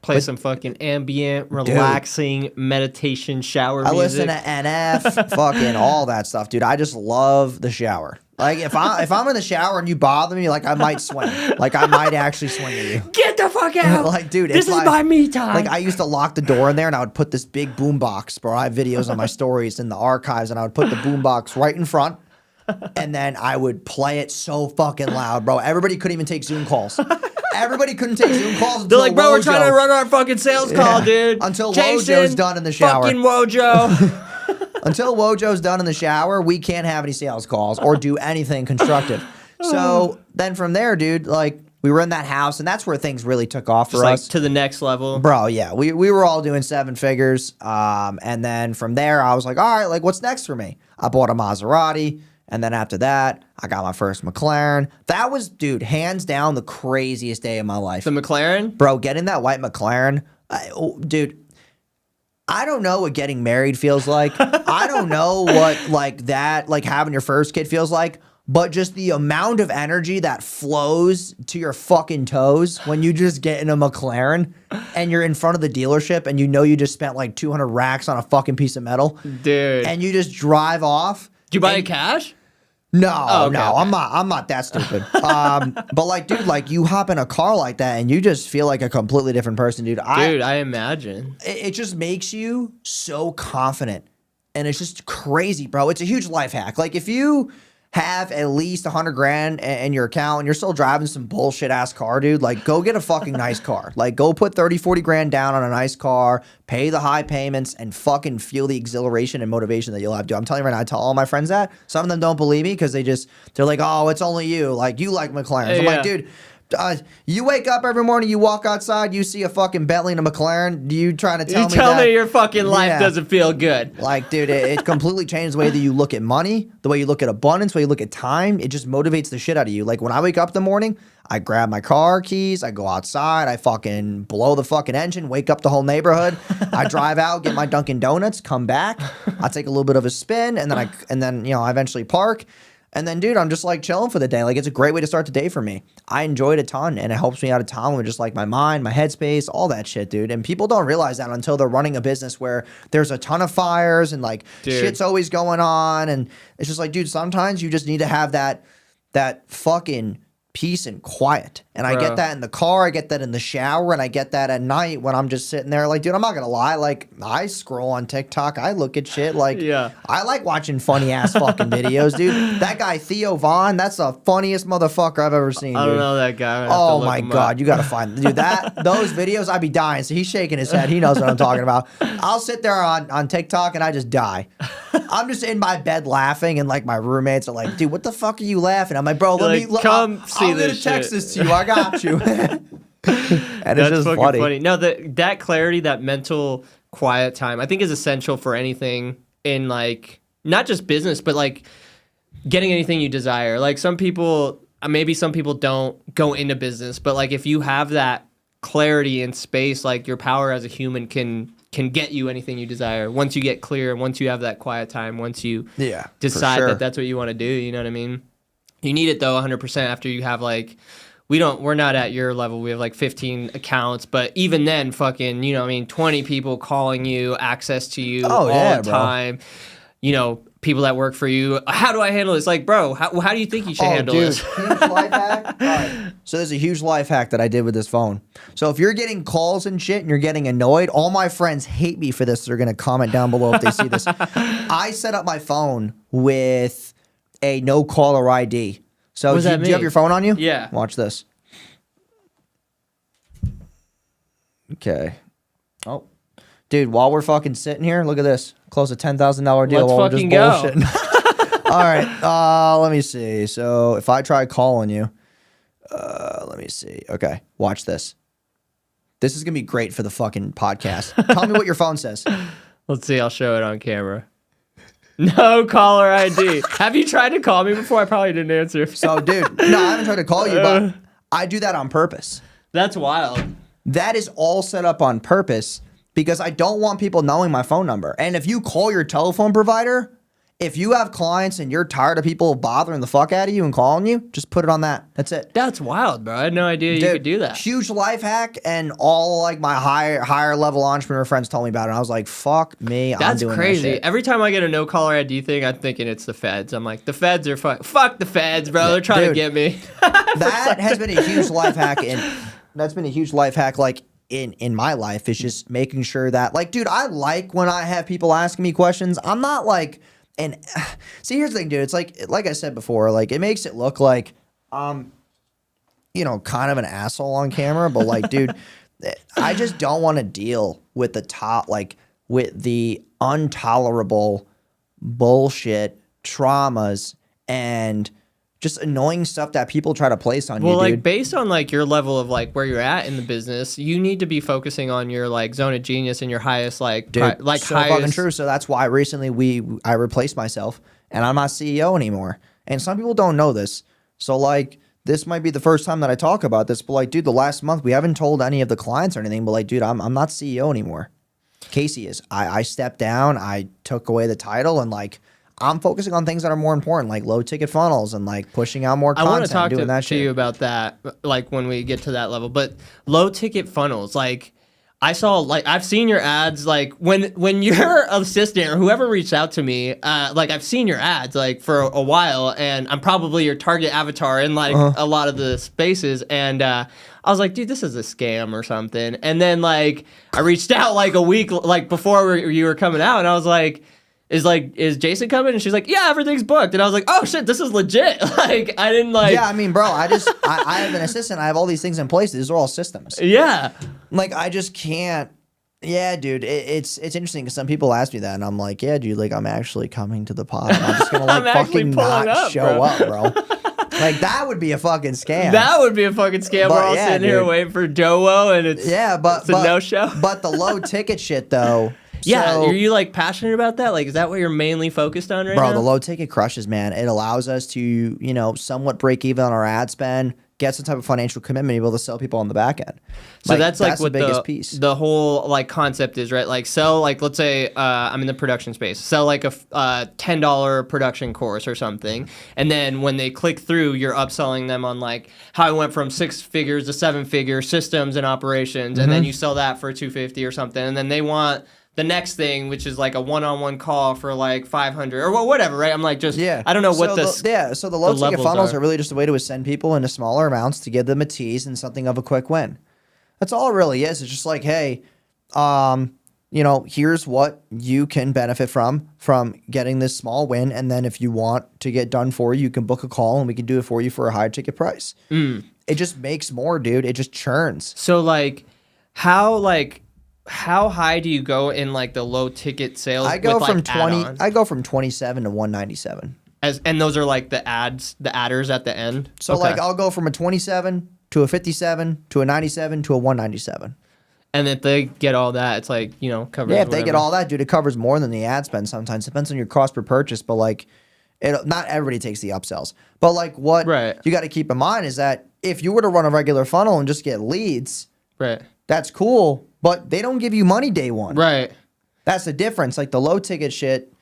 Play some fucking ambient, relaxing meditation shower music. I listen to NF, fucking all that stuff, dude. I just love the shower. Like if I'm in the shower and you bother me, like I might swing. Like I might actually swing at you. Get the fuck out! Like, dude, this is my me time. Like I used to lock the door in there and I would put this big boom box, bro. I have videos on my stories in the archives, and I would put the boom box right in front, and then I would play it so fucking loud, bro. Everybody couldn't even take Zoom calls. Everybody couldn't take Zoom calls. They're like, bro, we're trying to run our fucking sales call, dude. Until Jason, Wojo's done in the shower. Fucking Wojo. Until Wojo's done in the shower, we can't have any sales calls or do anything constructive. So then from there, dude, like we were in that house, and that's where things really took off for us. Like to the next level. Bro, yeah. We were all doing 7 figures. And then from there, I was like, all right, like what's next for me? I bought a Maserati. And then after that, I got my first McLaren. That was, dude, hands down the craziest day of my life. The McLaren? Bro, getting that white McLaren, dude, I don't know what getting married feels like. I don't know what, like, that, like, having your first kid feels like. But just the amount of energy that flows to your fucking toes when you just get in a McLaren and you're in front of the dealership and you know you just spent, like, 200 racks on a fucking piece of metal. Dude. And you just drive off. Did you buy it cash? No, okay. I'm not that stupid. But like, dude, like you hop in a car like that and you just feel like a completely different person, dude. I imagine. It just makes you so confident, and it's just crazy, bro. It's a huge life hack. Like if you have at least 100 grand in your account and you're still driving some bullshit ass car, dude, like go get a fucking nice car. Like go put 30, 40 grand down on a nice car, pay the high payments, and fucking feel the exhilaration and motivation that you'll have. Dude, I'm telling you right now, I tell all my friends that. Some of them don't believe me because they're like, oh, it's only you. Like you like McLarens. I'm like, dude, you wake up every morning, you walk outside, you see a fucking Bentley and a McLaren. You trying to tell me tell me your fucking life doesn't feel good. Like, dude, it completely changed the way that you look at money, the way you look at abundance, the way you look at time. It just motivates the shit out of you. Like when I wake up in the morning, I grab my car keys, I go outside, I fucking blow the fucking engine, wake up the whole neighborhood. I drive out, get my Dunkin' Donuts, come back, I take a little bit of a spin, and then you know, I eventually park. And then, dude, I'm just like chilling for the day. Like, it's a great way to start the day for me. I enjoy it a ton, and it helps me out a ton with just like my mind, my headspace, all that shit, dude. And people don't realize that until they're running a business where there's a ton of fires and like shit's always going on. And it's just like, dude, sometimes you just need to have that fucking peace and quiet. And I get that in the car, I get that in the shower, and I get that at night when I'm just sitting there. Like, dude, I'm not gonna lie, like I scroll on TikTok, I look at shit, like I like watching funny ass fucking videos, dude. That guy Theo Vaughn, that's the funniest motherfucker I've ever seen, dude. I don't know that guy. Oh my god, you gotta find, dude, those videos, I'd be dying. So he's shaking his head, he knows what I'm talking about. I'll sit there on TikTok and I just die. I'm just in my bed laughing, and like my roommates are like, dude, what the fuck are you laughing? I'm like, bro, I'm gonna text this to you. I got you. And it's just funny. No, that clarity, that mental quiet time, I think is essential for anything in like not just business, but like getting anything you desire. Like maybe some people don't go into business, but like if you have that clarity in space, like your power as a human can get you anything you desire once you get clear, once you have that quiet time, once you decide that that's what you want to do. You know what I mean? You need it though 100% after you have like, we're not at your level. We have like 15 accounts, but even then fucking, 20 people calling you, access to you all the time. Bro. People that work for you. How do I handle this? Like, bro, how do you think you should handle this? Huge life hack. All right. So there's a huge life hack that I did with this phone. So if you're getting calls and shit and you're getting annoyed, all my friends hate me for this. They're going to comment down below if they see this. I set up my phone with a no caller ID. So do you have your phone on you? Yeah. Watch this. Okay. Oh. Dude, while we're fucking sitting here, look at this. Close a $10,000 deal while we're just bullshitting. All right. Let me see. So if I try calling you, let me see. Okay. Watch this. This is going to be great for the fucking podcast. Tell me what your phone says. Let's see. I'll show it on camera. No caller ID. Have you tried to call me before? I probably didn't answer. So, dude, no, I haven't tried to call you, but I do that on purpose. That's wild. That is all set up on purpose because I don't want people knowing my phone number. And if you call your telephone provider, if you have clients and you're tired of people bothering the fuck out of you and calling you, just put it on that. That's it. That's wild, bro. I had no idea you could do that. Huge life hack, and all like my higher level entrepreneur friends told me about it. And I was like, fuck me, I'm doing crazy. that shit. Every time I get a no caller ID thing, I'm thinking it's the feds. I'm like, the feds are fuck the feds, bro. They're trying to get me. That has been a huge life hack, and that's been a huge life hack. Like in my life, is just making sure that, like, dude, I like when I have people asking me questions. I'm not like. And see, here's the thing, dude. It's like I said before, like it makes it look like kind of an asshole on camera, but like, dude, I just don't want to deal with with the intolerable bullshit, traumas, and just annoying stuff that people try to place on you, dude. Well, like based on like your level of like where you're at in the business, you need to be focusing on your like zone of genius and your highest like dude, so highest. Fucking true. So that's why recently I replaced myself and I'm not CEO anymore. And some people don't know this. So like this might be the first time that I talk about this, but like, dude, the last month we haven't told any of the clients or anything, but like, dude, I'm not CEO anymore. Casey is. I stepped down. I took away the title and like. I'm focusing on things that are more important, like low ticket funnels and like pushing out more content. I want to talk doing that to shit. you about that, like when we get to that level. But low ticket funnels, like I've seen your ads, like when your assistant or whoever reached out to me, like I've seen your ads like for a while, and I'm probably your target avatar in like a lot of the spaces, and I was like, dude, this is a scam or something. And then like I reached out like a week like before you were coming out, and I was like. Is Jason coming? And she's like, yeah, everything's booked. And I was like, oh shit, this is legit. Like, I didn't like. Yeah, I mean, bro, I have an assistant. I have all these things in place. These are all systems. Yeah. Like, I just can't. Yeah, dude, it's interesting because some people ask me that, and I'm like, yeah, dude, like, I'm actually coming to the pod. I'm just gonna like fucking not show up, bro. Like, that would be a fucking scam. That would be a fucking scam. We're all sitting here waiting for Joe, and it's a no-show. But the low ticket shit, though. Yeah, are you like passionate about that? Like, is that what you're mainly focused on right now? Bro, the low ticket crushes, man. It allows us to, somewhat break even on our ad spend, get some type of financial commitment, be able to sell people on the back end. So that's like what the biggest piece. The whole like concept is, right? Like sell, like let's say I'm in the production space, sell like a $10 production course or something, and then when they click through, you're upselling them on like how I went from 6 figures to 7 figure systems and operations, and then you sell that for $250 or something, and then they want the next thing, which is like a one-on-one call for like 500 or whatever, right? I'm like, I don't know what so the low ticket funnels are really just a way to send people into smaller amounts to give them a tease and something of a quick win. That's all it really is. It's just like, hey, here's what you can benefit from getting this small win, and then if you want to get done for you can book a call and we can do it for you for a high ticket price. It just makes more, dude. It just churns. So like, how high do you go in like the low ticket sales? I go from like 20. add-ons? I go from 27 to 197. And those are like the adders at the end. So like I'll go from a 27 to a 57 to a 97 to a 197. And if they get all that, it's like, you know, covers Yeah, if whatever. they get all that, dude, it covers more than the ad spend sometimes. Depends on your cost per purchase, but like, not everybody takes the upsells. But like what you got to keep in mind is that if you were to run a regular funnel and just get leads, that's cool, but they don't give you money day one. Right. That's the difference. Like the low ticket shit,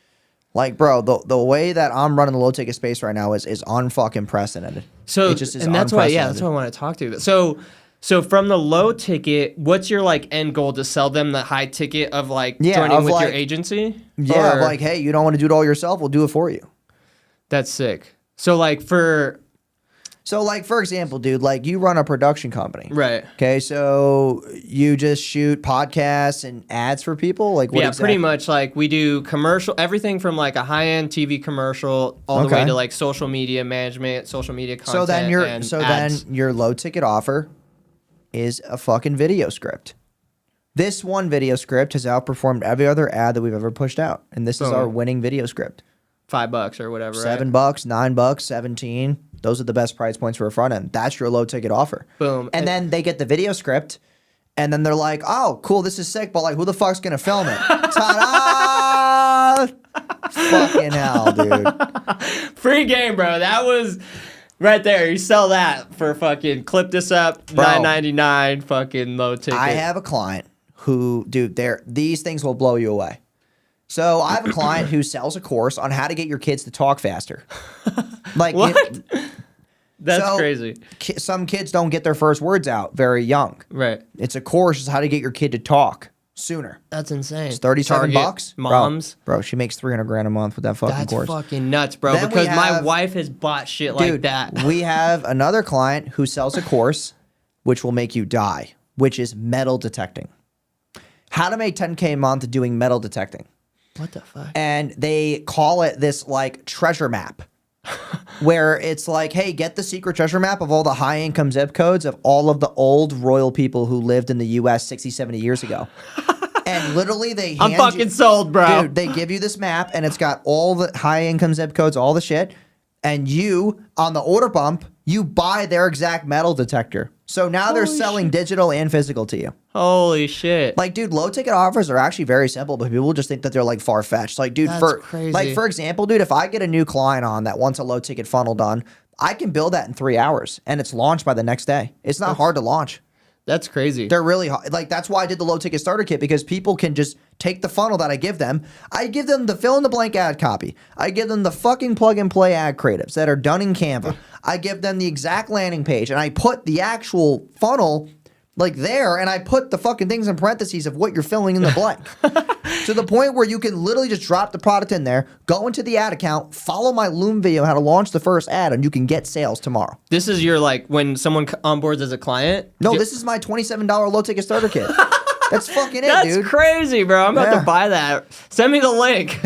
like, bro, the way that I'm running the low ticket space right now is unfucking precedented. So, it just is and that's why, that's what I want to talk to. So from the low ticket, what's your like end goal to sell them the high ticket of like joining with your agency? Yeah, of like, hey, you don't want to do it all yourself? We'll do it for you. That's sick. So like for example, dude, like you run a production company. Right. Okay, so you just shoot podcasts and ads for people? Like what exactly? Pretty much. Like we do commercial, everything from like a high-end TV commercial all the way to like social media management, social media content. Then your low ticket offer is a fucking video script. This one video script has outperformed every other ad that we've ever pushed out. And this is our winning video script. $5 or whatever, $7, $9, $17. Those are the best price points for a front end. That's your low ticket offer. Boom. And then they get the video script, and then they're like, "Oh, cool, this is sick." But like, who the fuck's gonna film it? Ta-da! Fucking hell, dude. Free game, bro. That was right there. You sell that for fucking clip this up, $9.99, fucking low ticket. I have a client who, dude, these things will blow you away. So I have a client who sells a course on how to get your kids to talk faster. Like what? That's crazy. Some kids don't get their first words out very young. Right. It's a course on how to get your kid to talk sooner. That's insane. It's $37. Moms. Bro, she makes $300,000 a month with that fucking course. That's fucking nuts, bro. Then because my wife has bought shit like that. We have another client who sells a course which will make you die, which is metal detecting. How to make $10K a month doing metal detecting. What the fuck? And they call it this like treasure map. Where it's like, hey, get the secret treasure map of all the high income zip codes of all of the old royal people who lived in the US 60, 70 years ago. And literally I'm fucking sold, bro. Dude, they give you this map and it's got all the high income zip codes, all the shit. And you, on the order bump, you buy their exact metal detector. So now they're selling digital and physical to you. Holy shit. Like, dude, low ticket offers are actually very simple, but people just think that they're like far fetched. Like, dude, crazy. Like, for example, dude, if I get a new client on that wants a low ticket funnel done, I can build that in 3 hours and it's launched by the next day. It's not hard to launch. That's crazy. They're really hard. Like, that's why I did the low ticket starter kit, because people can just take the funnel that I give them. I give them the fill in the blank ad copy. I give them the fucking plug and play ad creatives that are done in Canva. I give them the exact landing page and I put the actual funnel like there, and I put the fucking things in parentheses of what you're filling in the blank. To the point where you can literally just drop the product in there, go into the ad account, follow my Loom video how to launch the first ad, and you can get sales tomorrow. This is your, like, when someone onboards as a client? No, this is my $27 low ticket starter kit. That's fucking it, dude. That's crazy, bro. I'm about to buy that. Send me the link.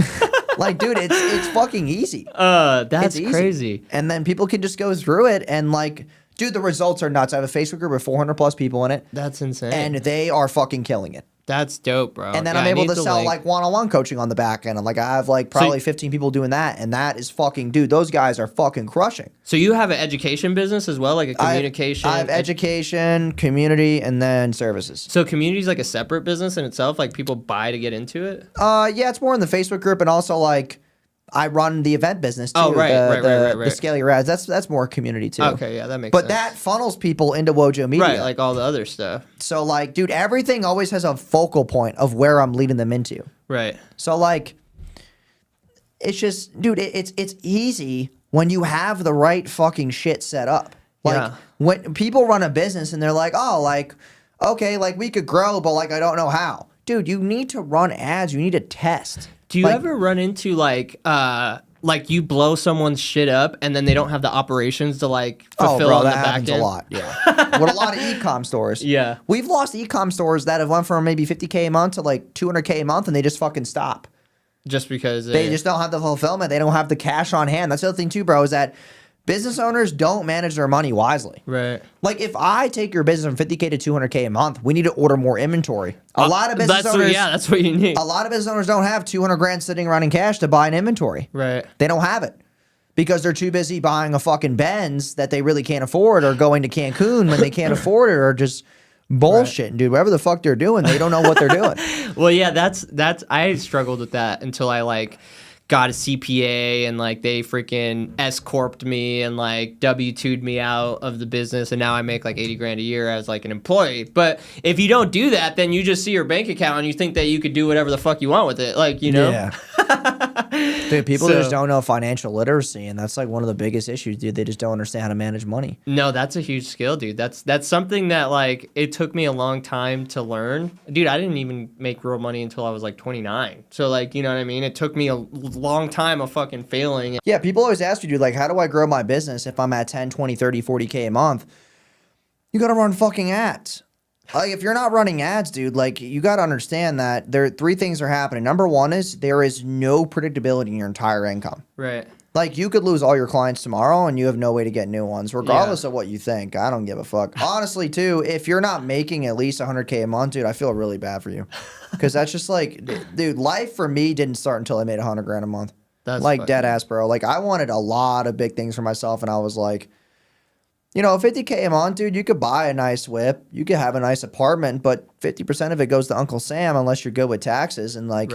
Like, dude, it's fucking easy. That's crazy. And then people can just go through it and like, dude, the results are nuts. I have a Facebook group with 400 plus people in it. That's insane. And they are fucking killing it. That's dope, bro. And then I'm able to sell like one-on-one coaching on the back end. And like I have like probably 15 people doing that. And that is fucking, dude, those guys are fucking crushing. So you have an education business as well, like a communication? I have education, community, and then services. So community is like a separate business in itself? Like people buy to get into it? Yeah, it's more in the Facebook group, and also like I run the event business too. Oh, right. The Scale Your Ads. That's more community too. Okay, yeah, that makes sense. But that funnels people into Wojo Media. Right, like all the other stuff. So like, dude, everything always has a focal point of where I'm leading them into. Right. So like, it's just, dude, it's easy when you have the right fucking shit set up. Like when people run a business and they're like, oh, like, okay, like we could grow, but like I don't know how. Dude, you need to run ads. You need to test. Do you ever run into like you blow someone's shit up and then they don't have the operations to like fulfill on the back end? That happens a lot. Yeah, with a lot of e-com stores. Yeah, we've lost e-com stores that have went from maybe $50K a month to like $200K a month, and they just fucking stop. Just because they just don't have the fulfillment. They don't have the cash on hand. That's the other thing too, bro. Is that business owners don't manage their money wisely. Right. Like if I take your business from $50K to $200K a month, we need to order more inventory. A lot of business owners, that's what you need. A lot of business owners don't have $200,000 sitting around in cash to buy an inventory. Right. They don't have it. because they're too busy buying a fucking Benz that they really can't afford, or going to Cancun when they can't afford it, or just bullshit, dude. Whatever the fuck they're doing, they don't know what they're doing. Well, yeah, that's I struggled with that until I like got a CPA and like they freaking S-corped me and like W-2'd me out of the business, and now I make like 80 grand a year as like an employee. But if you don't do that, then you just see your bank account and you think that you could do whatever the fuck you want with it, like, you know? Yeah. Dude, people just don't know financial literacy, and that's like one of the biggest issues, dude. They just don't understand how to manage money. No, that's a huge skill, dude. That's something that like it took me a long time to learn. Dude, I didn't even make real money until I was like 29. So like, you know what I mean? It took me a long time of fucking failing. Yeah, people always ask you, dude, like, how do I grow my business if I'm at 10, 20, 30, 40K a month? You got to run fucking ads. Like, if you're not running ads, dude, like, you got to understand that there are 3 things are happening. Number 1 is there is no predictability in your entire income. Right. Like, you could lose all your clients tomorrow and you have no way to get new ones, regardless of what you think. I don't give a fuck. Honestly, too, if you're not making at least 100K a month, dude, I feel really bad for you. Because that's just like, dude, life for me didn't start until I made 100 grand a month. That's like dead ass, bro. Like, I wanted a lot of big things for myself, and I was like, you know, 50K a month, dude, you could buy a nice whip, you could have a nice apartment, but 50% of it goes to Uncle Sam unless you're good with taxes. And like,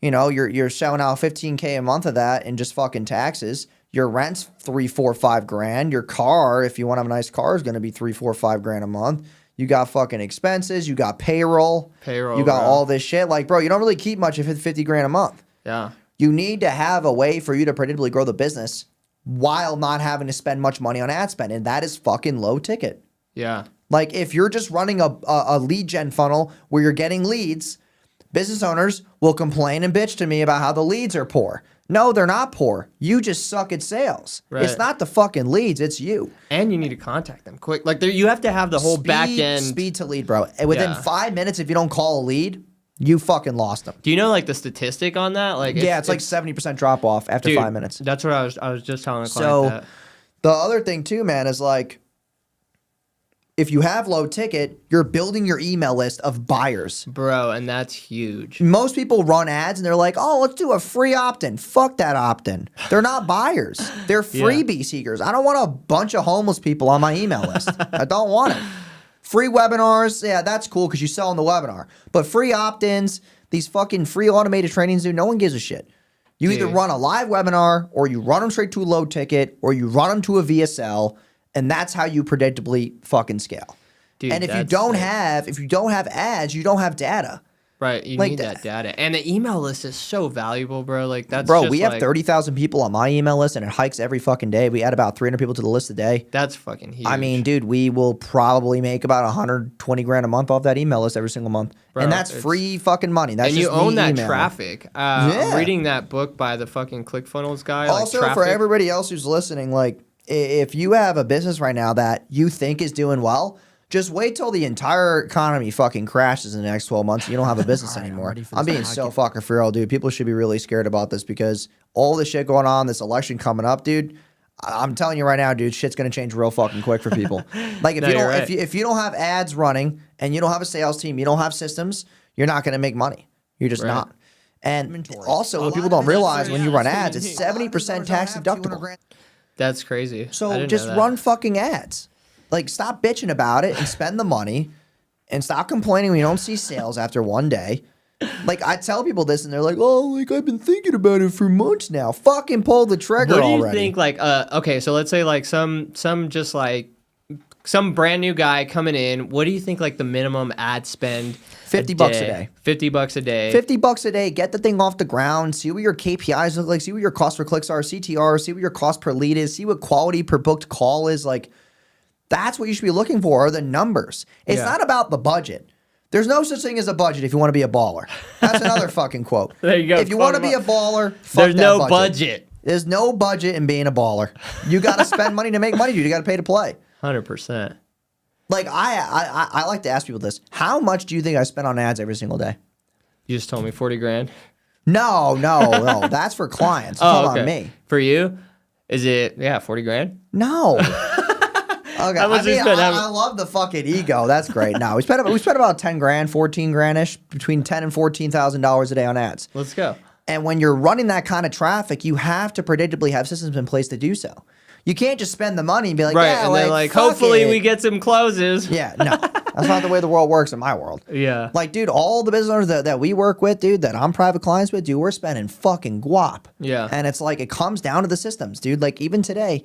you know, you're shelling out 15K a month of that in just fucking taxes. Your rent's 3, 4, 5 grand. Your car, if you want to have a nice car, is going to be 3, 4, 5 grand a month. You got fucking expenses. You got payroll. You got all this shit. Like, bro, you don't really keep much if it's 50 grand a month. Yeah. You need to have a way for you to predictably grow the business while not having to spend much money on ad spend, and that is fucking low ticket. Yeah. Like, if you're just running a lead gen funnel where you're getting leads, business owners will complain and bitch to me about how the leads are poor. No, they're not poor. You just suck at sales. Right. It's not the fucking leads, it's you. And you need to contact them quick. Like, you have to have the whole back end. Speed to lead, bro. And within 5 minutes, if you don't call a lead, you fucking lost them. Do you know like the statistic on that? Like, it's like 70% drop off after 5 minutes. That's what I was just telling a client. So the other thing too, man, is like, if you have low ticket, you're building your email list of buyers. Bro, and that's huge. Most people run ads and they're like, oh, let's do a free opt-in. Fuck that opt-in. They're not buyers. They're freebie seekers. I don't want a bunch of homeless people on my email list. I don't want it. Free webinars, yeah, that's cool because you sell in the webinar. But free opt-ins, these fucking free automated trainings, dude, no one gives a shit. You either run a live webinar, or you run them straight to a low ticket, or you run them to a VSL, and that's how you predictably fucking scale. Dude, and if you don't have ads, you don't have data. Right, you need that data. And the email list is so valuable, bro. Like, that's bro, just we have 30,000 people on my email list, and it hikes every fucking day. We add about 300 people to the list a day. That's fucking huge. I mean, dude, we will probably make about 120 grand a month off that email list every single month. Bro, and that's free fucking money. That's and just you own that emailing. Traffic. I'm reading that book by the fucking ClickFunnels guy. Also, like, for everybody else who's listening, like, if you have a business right now that you think is doing well, just wait till the entire economy fucking crashes in the next 12 months and you don't have a business anymore. I'm being so fucking for real, dude. People should be really scared about this because all this shit going on, this election coming up, dude. I'm telling you right now, dude, shit's gonna change real fucking quick for people. Like, if you don't have ads running and you don't have a sales team, you don't have systems, you're not gonna make money. You're just not. And also, what people don't realize when you run ads, it's 70% tax deductible. That's crazy. So just run fucking ads. Like, stop bitching about it and spend the money and stop complaining when you don't see sales after one day. Like, I tell people this and they're like, oh, like, I've been thinking about it for months now. Fucking pull the trigger already. What do you think, like, okay, so let's say, like, some just, like, some brand new guy coming in, what do you think, like, the minimum ad spend? $50 a day. $50 a day. $50 a day. Get the thing off the ground. See what your KPIs look like. See what your cost per clicks are. CTR. See what your cost per lead is. See what quality per booked call is. Like, that's what you should be looking for, are the numbers. It's not about the budget. There's no such thing as a budget if you want to be a baller. That's another fucking quote. There you go. If you want to be a baller, there's no budget. There's no budget in being a baller. You got to spend money to make money, dude. You got to pay to play. 100%. Like, I like to ask people this. How much do you think I spend on ads every single day? You just told me 40 grand. No. That's for clients. It's not on me. For you? Is it, 40 grand? No. Okay, I love the fucking ego. That's great. No, we spent about 10 grand, 14 grand-ish, between $10,000 and $14,000 a day on ads. Let's go. And when you're running that kind of traffic, you have to predictably have systems in place to do so. You can't just spend the money and be like, right. yeah, and like, they're like, hopefully we get some closes. Yeah, no. That's not the way the world works in my world. Yeah. Like, dude, all the business owners that we work with, dude, that I'm private clients with, dude, we're spending fucking guap. Yeah. And it's like, it comes down to the systems, dude. Like, even today,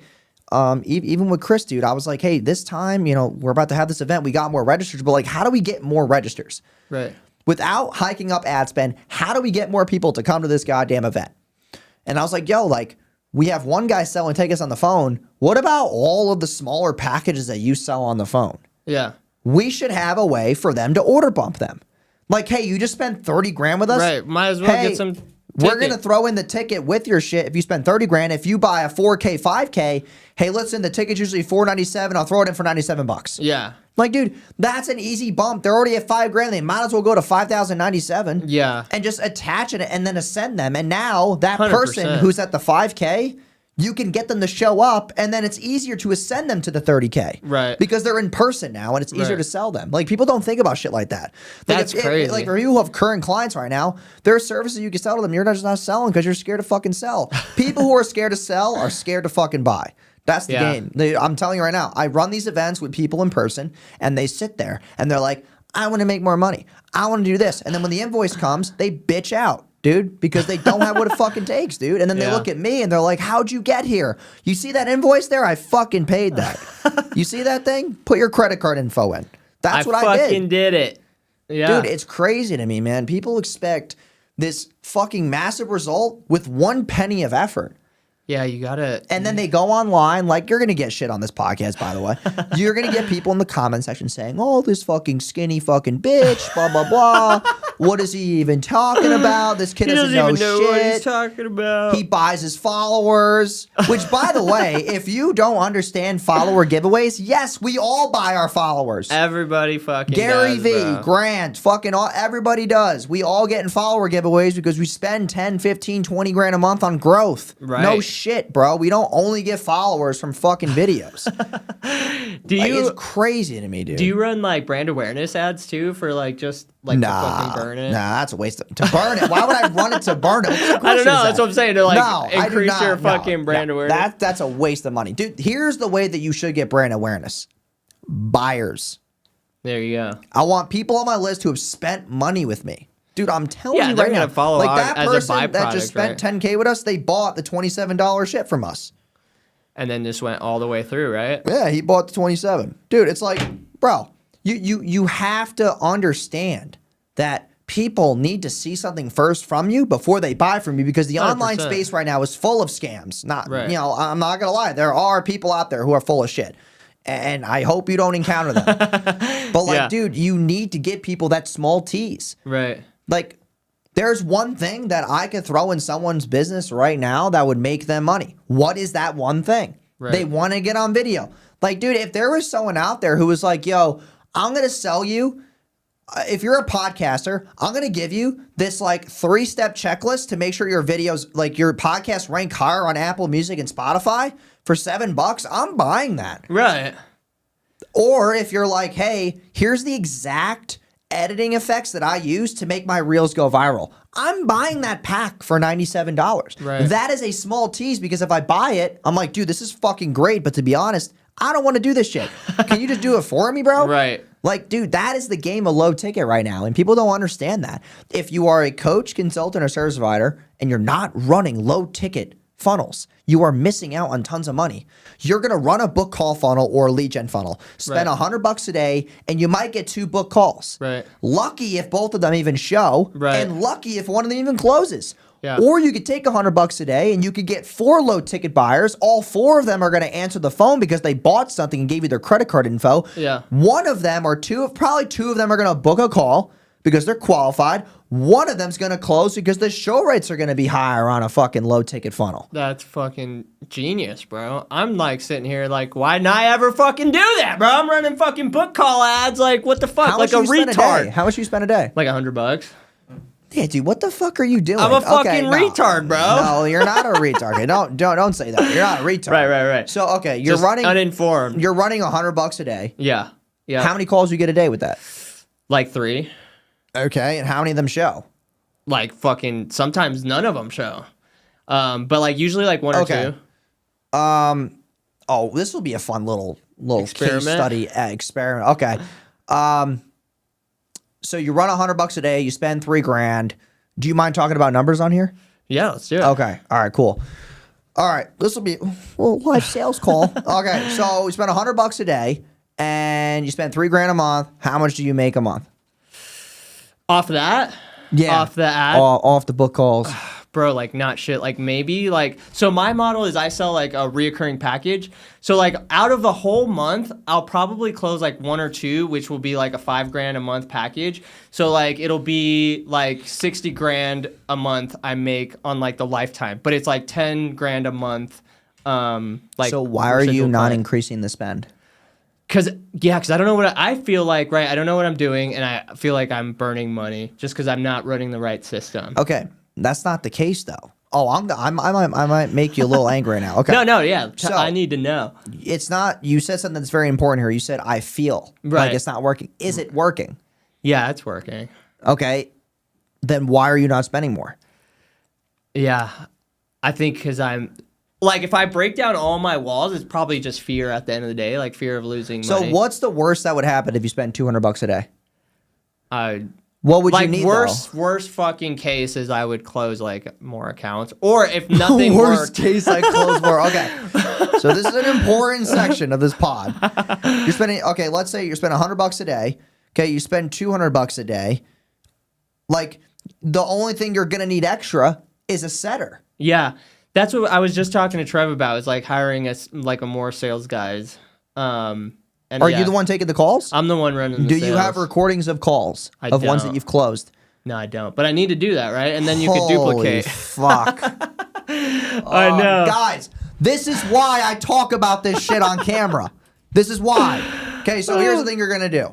even with Chris, dude, I was like, hey, this time, you know, we're about to have this event. We got more registers, but like, how do we get more registers? Right. Without hiking up ad spend, how do we get more people to come to this goddamn event? And I was like, yo, like, we have one guy selling tickets on the phone. What about all of the smaller packages that you sell on the phone? Yeah. We should have a way for them to order bump them. Like, hey, you just spent 30 grand with us. Right. Might as well get some ticket. We're going to throw in the ticket with your shit if you spend 30 grand. If you buy a 4K, 5K, hey, listen, the ticket's usually $497. I'll throw it in for $97. Yeah. Like, dude, that's an easy bump. They're already at 5 grand. They might as well go to 5,097. Yeah. And just attach it and then ascend them. And now that 100%. person who's at the 5K, you can get them to show up, and then it's easier to ascend them to the 30K. Right. Because they're in person now, and it's easier to sell them. Like, people don't think about shit like that. Like, That's crazy. Like, for you who have current clients right now, there are services you can sell to them. You're just not selling because you're scared to fucking sell. People who are scared to sell are scared to fucking buy. That's the game. I'm telling you right now, I run these events with people in person, and they sit there, and they're like, I want to make more money. I want to do this. And then when the invoice comes, they bitch out, dude, because they don't have what it fucking takes, dude. And then they look at me, and they're like, how'd you get here? You see that invoice there? I fucking paid that. You see that thing? Put your credit card info in. That's what I did. I fucking did it. Yeah. Dude, it's crazy to me, man. People expect this fucking massive result with 1 penny of effort. Yeah, you gotta. And then they go online, like, you're gonna get shit on this podcast, by the way. You're gonna get people in the comment section saying, oh, this fucking skinny fucking bitch, blah, blah, blah. What is he even talking about? This kid doesn't know even know shit. what he's talking about. He buys his followers. Which, by the way, if you don't understand follower giveaways, yes, we all buy our followers. Everybody fucking Gary does, V, bro. Grant, fucking everybody does. We all get in follower giveaways because we spend 10, 15, 20 grand a month on growth. Right. No shit, bro. We don't only get followers from fucking videos. It's crazy to me, dude. Do you run like brand awareness ads too for like just like to fucking burn it? Nah, that's a waste of to burn it. Why would I run it to burn it? I don't know. That's what I'm saying. To like increase your fucking brand No, awareness. That's a waste of money. Dude, here's the way that you should get brand awareness. Buyers. There you go. I want people on my list who have spent money with me. Dude, I'm telling you they're right gonna now. follow like out that as a person byproduct, that just spent right? $10K with us, they bought the $27 shit from us. And then just went all the way through, right? Yeah, he bought the 27. Dude, it's like, bro, you have to understand that people need to see something first from you before they buy from you, because the 100%. online space right now is full of scams. Not, Right. you know, I'm not gonna lie, there are people out there who are full of shit, and I hope you don't encounter them. But like, dude, you need to get people that small tease. Right. Like, there's one thing that I could throw in someone's business right now that would make them money. What is that one thing? Right. They want to get on video. Like, dude, if there was someone out there who was like, yo, I'm going to sell you, if you're a podcaster, I'm going to give you this like 3-step checklist to make sure your videos, like your podcast rank higher on Apple Music and Spotify for $7, I'm buying that. Right. Or if you're like, hey, here's the exact editing effects that I use to make my reels go viral, I'm buying that pack for $97. Right. That is a small tease, because if I buy it, I'm like, dude, this is fucking great, but to be honest, I don't want to do this shit. Can you just do it for me, bro? Right. Like, dude, that is the game of low ticket right now, and people don't understand that. If you are a coach, consultant, or service provider, and you're not running low ticket funnels, you are missing out on tons of money. You're going to run a book call funnel or a lead gen funnel, spend $100 a day, and you might get 2 book calls. Right. Lucky if both of them even show, Right. and lucky if one of them even closes. Yeah. Or you could take $100 a day and you could get 4 low ticket buyers. All 4 of them are going to answer the phone because they bought something and gave you their credit card info. Yeah. One of them or probably two of them are going to book a call because they're qualified. One of them's going to close because the show rates are going to be higher on a fucking low ticket funnel. That's fucking genius, bro. I'm like sitting here like, why didn't I ever fucking do that, bro? I'm running fucking book call ads. Like, what the fuck? How like much a you spend retard. a day? How much you spend a day? Like $100. Yeah, dude, what the fuck are you doing? I'm a fucking retard, bro. No, you're not a retard. Okay, don't say that. You're not a retard. Right. So okay, you're Just running uninformed. You're running $100 a day. Yeah. How many calls do you get a day with that? Like 3. Okay, and how many of them show? like fucking sometimes none of them show. But like usually like one or two. Oh, this will be a fun little case study experiment. Okay. So you run $100 a day, you spend $3,000. Do you mind talking about numbers on here? Yeah, let's do it. Okay. All right, cool. All right, this will be a live sales call. Okay, so we spend $100 a day, and you spend $3,000 a month. How much do you make a month? Off that? Yeah. Off the ad? Off the book calls. Bro, like not shit. Like maybe like, so my model is I sell like a reoccurring package. So like out of the whole month, I'll probably close like one or two, which will be like a $5,000 a month package. So like it'll be like $60,000 a month I make on like the lifetime, but it's like $10,000 a month. Like so why are you not increasing the spend? Cause I don't know what I feel like, right? I don't know what I'm doing, and I feel like I'm burning money just because I'm not running the right system. Okay. That's not the case, though. Oh, I might make you a little angry now. Okay. No, yeah. So, I need to know. It's not. You said something that's very important here. You said I feel like it's not working. Is it working? Yeah, it's working. Okay. Then why are you not spending more? Yeah, I think because I'm like, if I break down all my walls, it's probably just fear at the end of the day, like fear of losing money. So what's the worst that would happen if you spend $200 a day? What would you need, worst fucking case is I would close like more accounts, or if nothing worst case I close more. Okay, so this is an important section of this pod. You're spending let's say you're spending $100 a day. Okay, you spend $200 a day. Like the only thing you're gonna need extra is a setter. Yeah, that's what I was just talking to Trev about. Is like hiring a more sales guys. And are you the one taking the calls? I'm the one running the sales. Do you have recordings of calls of ones that you've closed? No, I don't. But I need to do that, right? And then you could duplicate. Fuck. I know. Guys, this is why I talk about this shit on camera. This is why. Okay, so here's the thing you're going to do.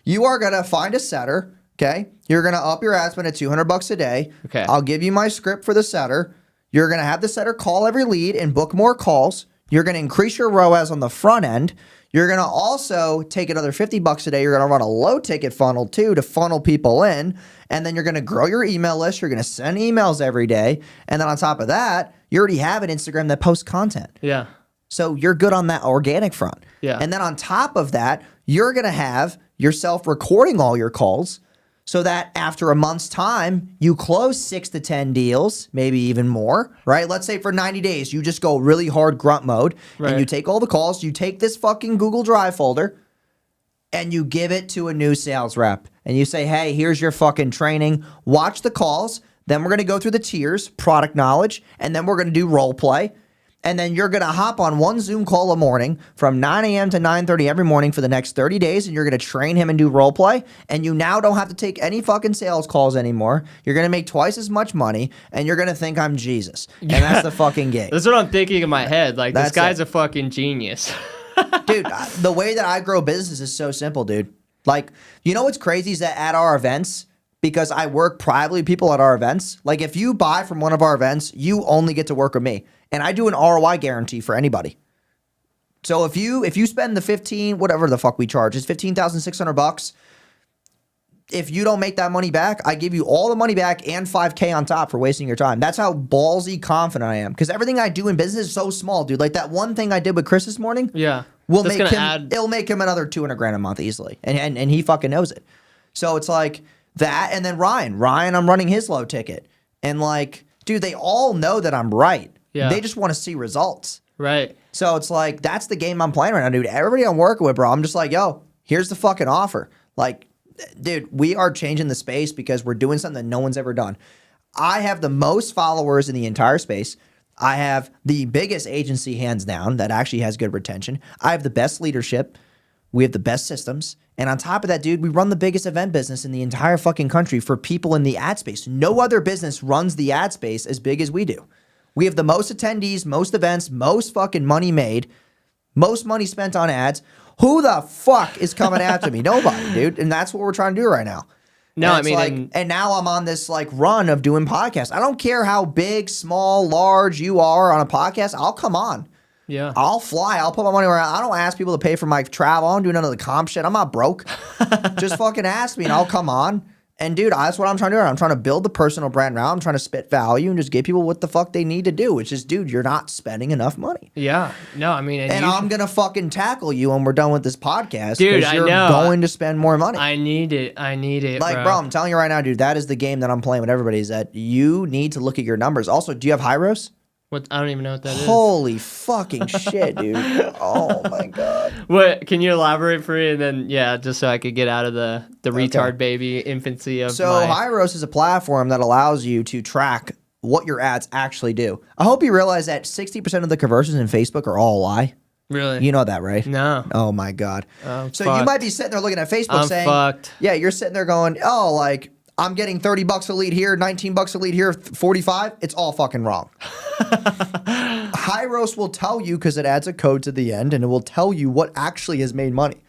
You are going to find a setter, okay? You're going to up your ad spend at $200 a day. Okay. I'll give you my script for the setter. You're going to have the setter call every lead and book more calls. You're going to increase your ROAS on the front end. You're going to also take another $50 a day. You're going to run a low ticket funnel too to funnel people in. And then you're going to grow your email list. You're going to send emails every day. And then on top of that, you already have an Instagram that posts content. Yeah. So you're good on that organic front. Yeah. And then on top of that, you're going to have yourself recording all your calls so that after a month's time, you close 6 to 10 deals, maybe even more, right? Let's say for 90 days, you just go really hard grunt mode and you take all the calls, you take this fucking Google Drive folder and you give it to a new sales rep and you say, hey, here's your fucking training. Watch the calls. Then we're going to go through the tiers, product knowledge, and then we're going to do role play. And then you're going to hop on one Zoom call a morning from 9 a.m. to 9:30 every morning for the next 30 days, and you're going to train him and do role play. And you now don't have to take any fucking sales calls anymore. You're going to make twice as much money, and you're going to think I'm Jesus. And that's the fucking game. That's what I'm thinking in my head. Like, this guy's a fucking genius. Dude, the way that I grow business is so simple, dude. Like, you know what's crazy is that at our events, because I work privately with people at our events, like if you buy from one of our events, you only get to work with me. And I do an ROI guarantee for anybody. So if you spend the 15, whatever the fuck we charge, it's $15,600. If you don't make that money back, I give you all the money back and $5,000 on top for wasting your time. That's how ballsy confident I am. Because everything I do in business is so small, dude. Like that one thing I did with Chris this morning, it'll make him another $200,000 a month easily. And he fucking knows it. So it's like that. And then Ryan, I'm running his low ticket. And like, dude, they all know that I'm right. Yeah. They just want to see results. Right. So it's like, that's the game I'm playing right now, dude. Everybody I'm working with, bro, I'm just like, yo, here's the fucking offer. Like, dude, we are changing the space because we're doing something that no one's ever done. I have the most followers in the entire space. I have the biggest agency hands down that actually has good retention. I have the best leadership. We have the best systems. And on top of that, dude, we run the biggest event business in the entire fucking country for people in the ad space. No other business runs the ad space as big as we do. We have the most attendees, most events, most fucking money made, most money spent on ads. Who the fuck is coming after me? Nobody, dude. And that's what we're trying to do right now. No, I mean, and now I'm on this like run of doing podcasts. I don't care how big, small, large you are on a podcast. I'll come on. Yeah. I'll fly. I'll put my money where I don't ask people to pay for my travel. I don't do none of the comp shit. I'm not broke. Just fucking ask me and I'll come on. And dude, that's what I'm trying to do. I'm trying to build the personal brand now. I'm trying to spit value and just give people what the fuck they need to do, which is, dude, you're not spending enough money. Yeah. No, I mean, and I'm going to fucking tackle you when we're done with this podcast. Dude, you're going to spend more money. I need it. Like, bro, I'm telling you right now, dude, that is the game that I'm playing with everybody, is that you need to look at your numbers. Also, do you have Hyros? What? I don't even know what that is. Holy fucking shit, dude. Oh my God. What? Can you elaborate for me? And then, yeah, just so I could get out of the retard baby infancy of Hyros is a platform that allows you to track what your ads actually do. I hope you realize that 60% of the conversions in Facebook are all a lie. Really? You know that, right? No. Oh my God. So fucked. you might be sitting there looking at Facebook saying, fucked. Yeah, you're sitting there going, oh, like, I'm getting $30 a lead here, $19 a lead here, 45. It's all fucking wrong. Hyros will tell you, because it adds a code to the end, and it will tell you what actually has made money.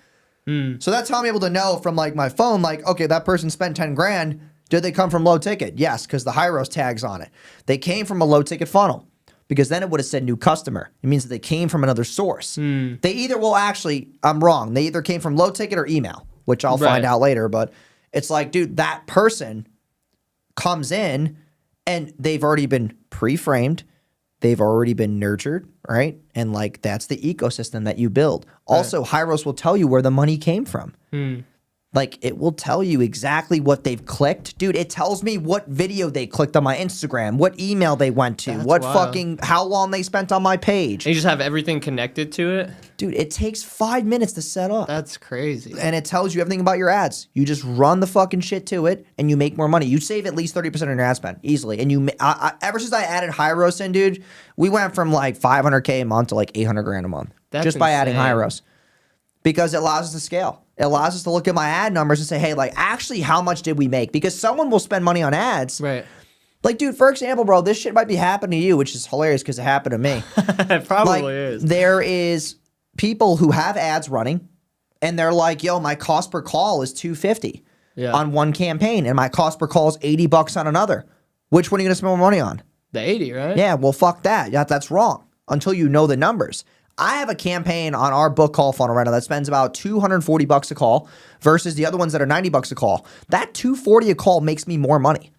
So that's how I'm able to know from like my phone, like, okay, that person spent 10 grand. Did they come from low ticket? Yes, because the Hyros tags on it. They came from a low ticket funnel, because then it would have said new customer. It means that they came from another source. They either I'm wrong. They either came from low ticket or email, which I'll find out later, but it's like, dude, that person comes in and they've already been pre-framed. They've already been nurtured, right? And like, that's the ecosystem that you build. Also, Hyros will tell you where the money came from. Like, it will tell you exactly what they've clicked. Dude, it tells me what video they clicked on my Instagram, what email they went to, how long they spent on my page. And you just have everything connected to it? Dude, it takes 5 minutes to set up. That's crazy. And it tells you everything about your ads. You just run the fucking shit to it, and you make more money. You save at least 30% on your ad spend, easily. And ever since I added Hyros in, dude, we went from like $500K a month to like $800 grand a month. That's just by insane. adding Hyros. Because it allows us to scale. It allows us to look at my ad numbers and say, hey, like, actually, how much did we make? Because someone will spend money on ads. Right. Like, dude, for example, bro, this shit might be happening to you, which is hilarious because it happened to me. It probably is. There is people who have ads running, and they're like, yo, my cost per call is $250 on one campaign, and my cost per call is $80 on another. Which one are you going to spend more money on? The 80, right? Yeah, well, fuck that. Yeah, that's wrong until you know the numbers. I have a campaign on our book call funnel right now that spends about $240 a call versus the other ones that are $90 a call. That $240 a call makes me more money.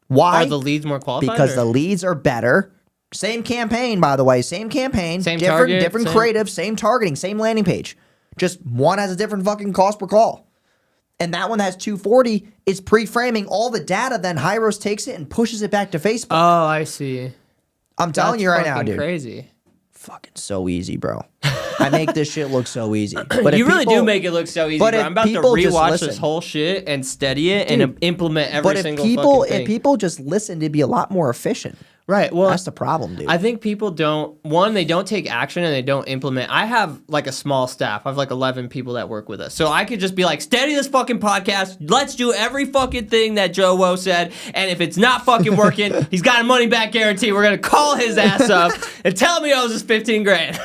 Why? Are the leads more qualified? Because the leads are better. Same campaign, by the way. Same campaign. Same different creative, same targeting, same landing page. Just one has a different fucking cost per call. And that one that has 240 is pre-framing all the data. Then Hyros takes it and pushes it back to Facebook. Oh, I see. I'm telling you right now, dude. Crazy. Fucking so easy, bro. I make this shit look so easy. But you really do make it look so easy, bro. I'm about to rewatch this whole shit and study it and implement every single fucking thing. If people just listen, it'd be a lot more efficient. Right. Well, that's the problem, dude. I think people they don't take action and they don't implement. I have like a small staff. I have like 11 people that work with us. So I could just be like, steady this fucking podcast. Let's do every fucking thing that Joe Wojo said. And if it's not fucking working, he's got a money back guarantee. We're going to call his ass up and tell him he owes us 15 grand.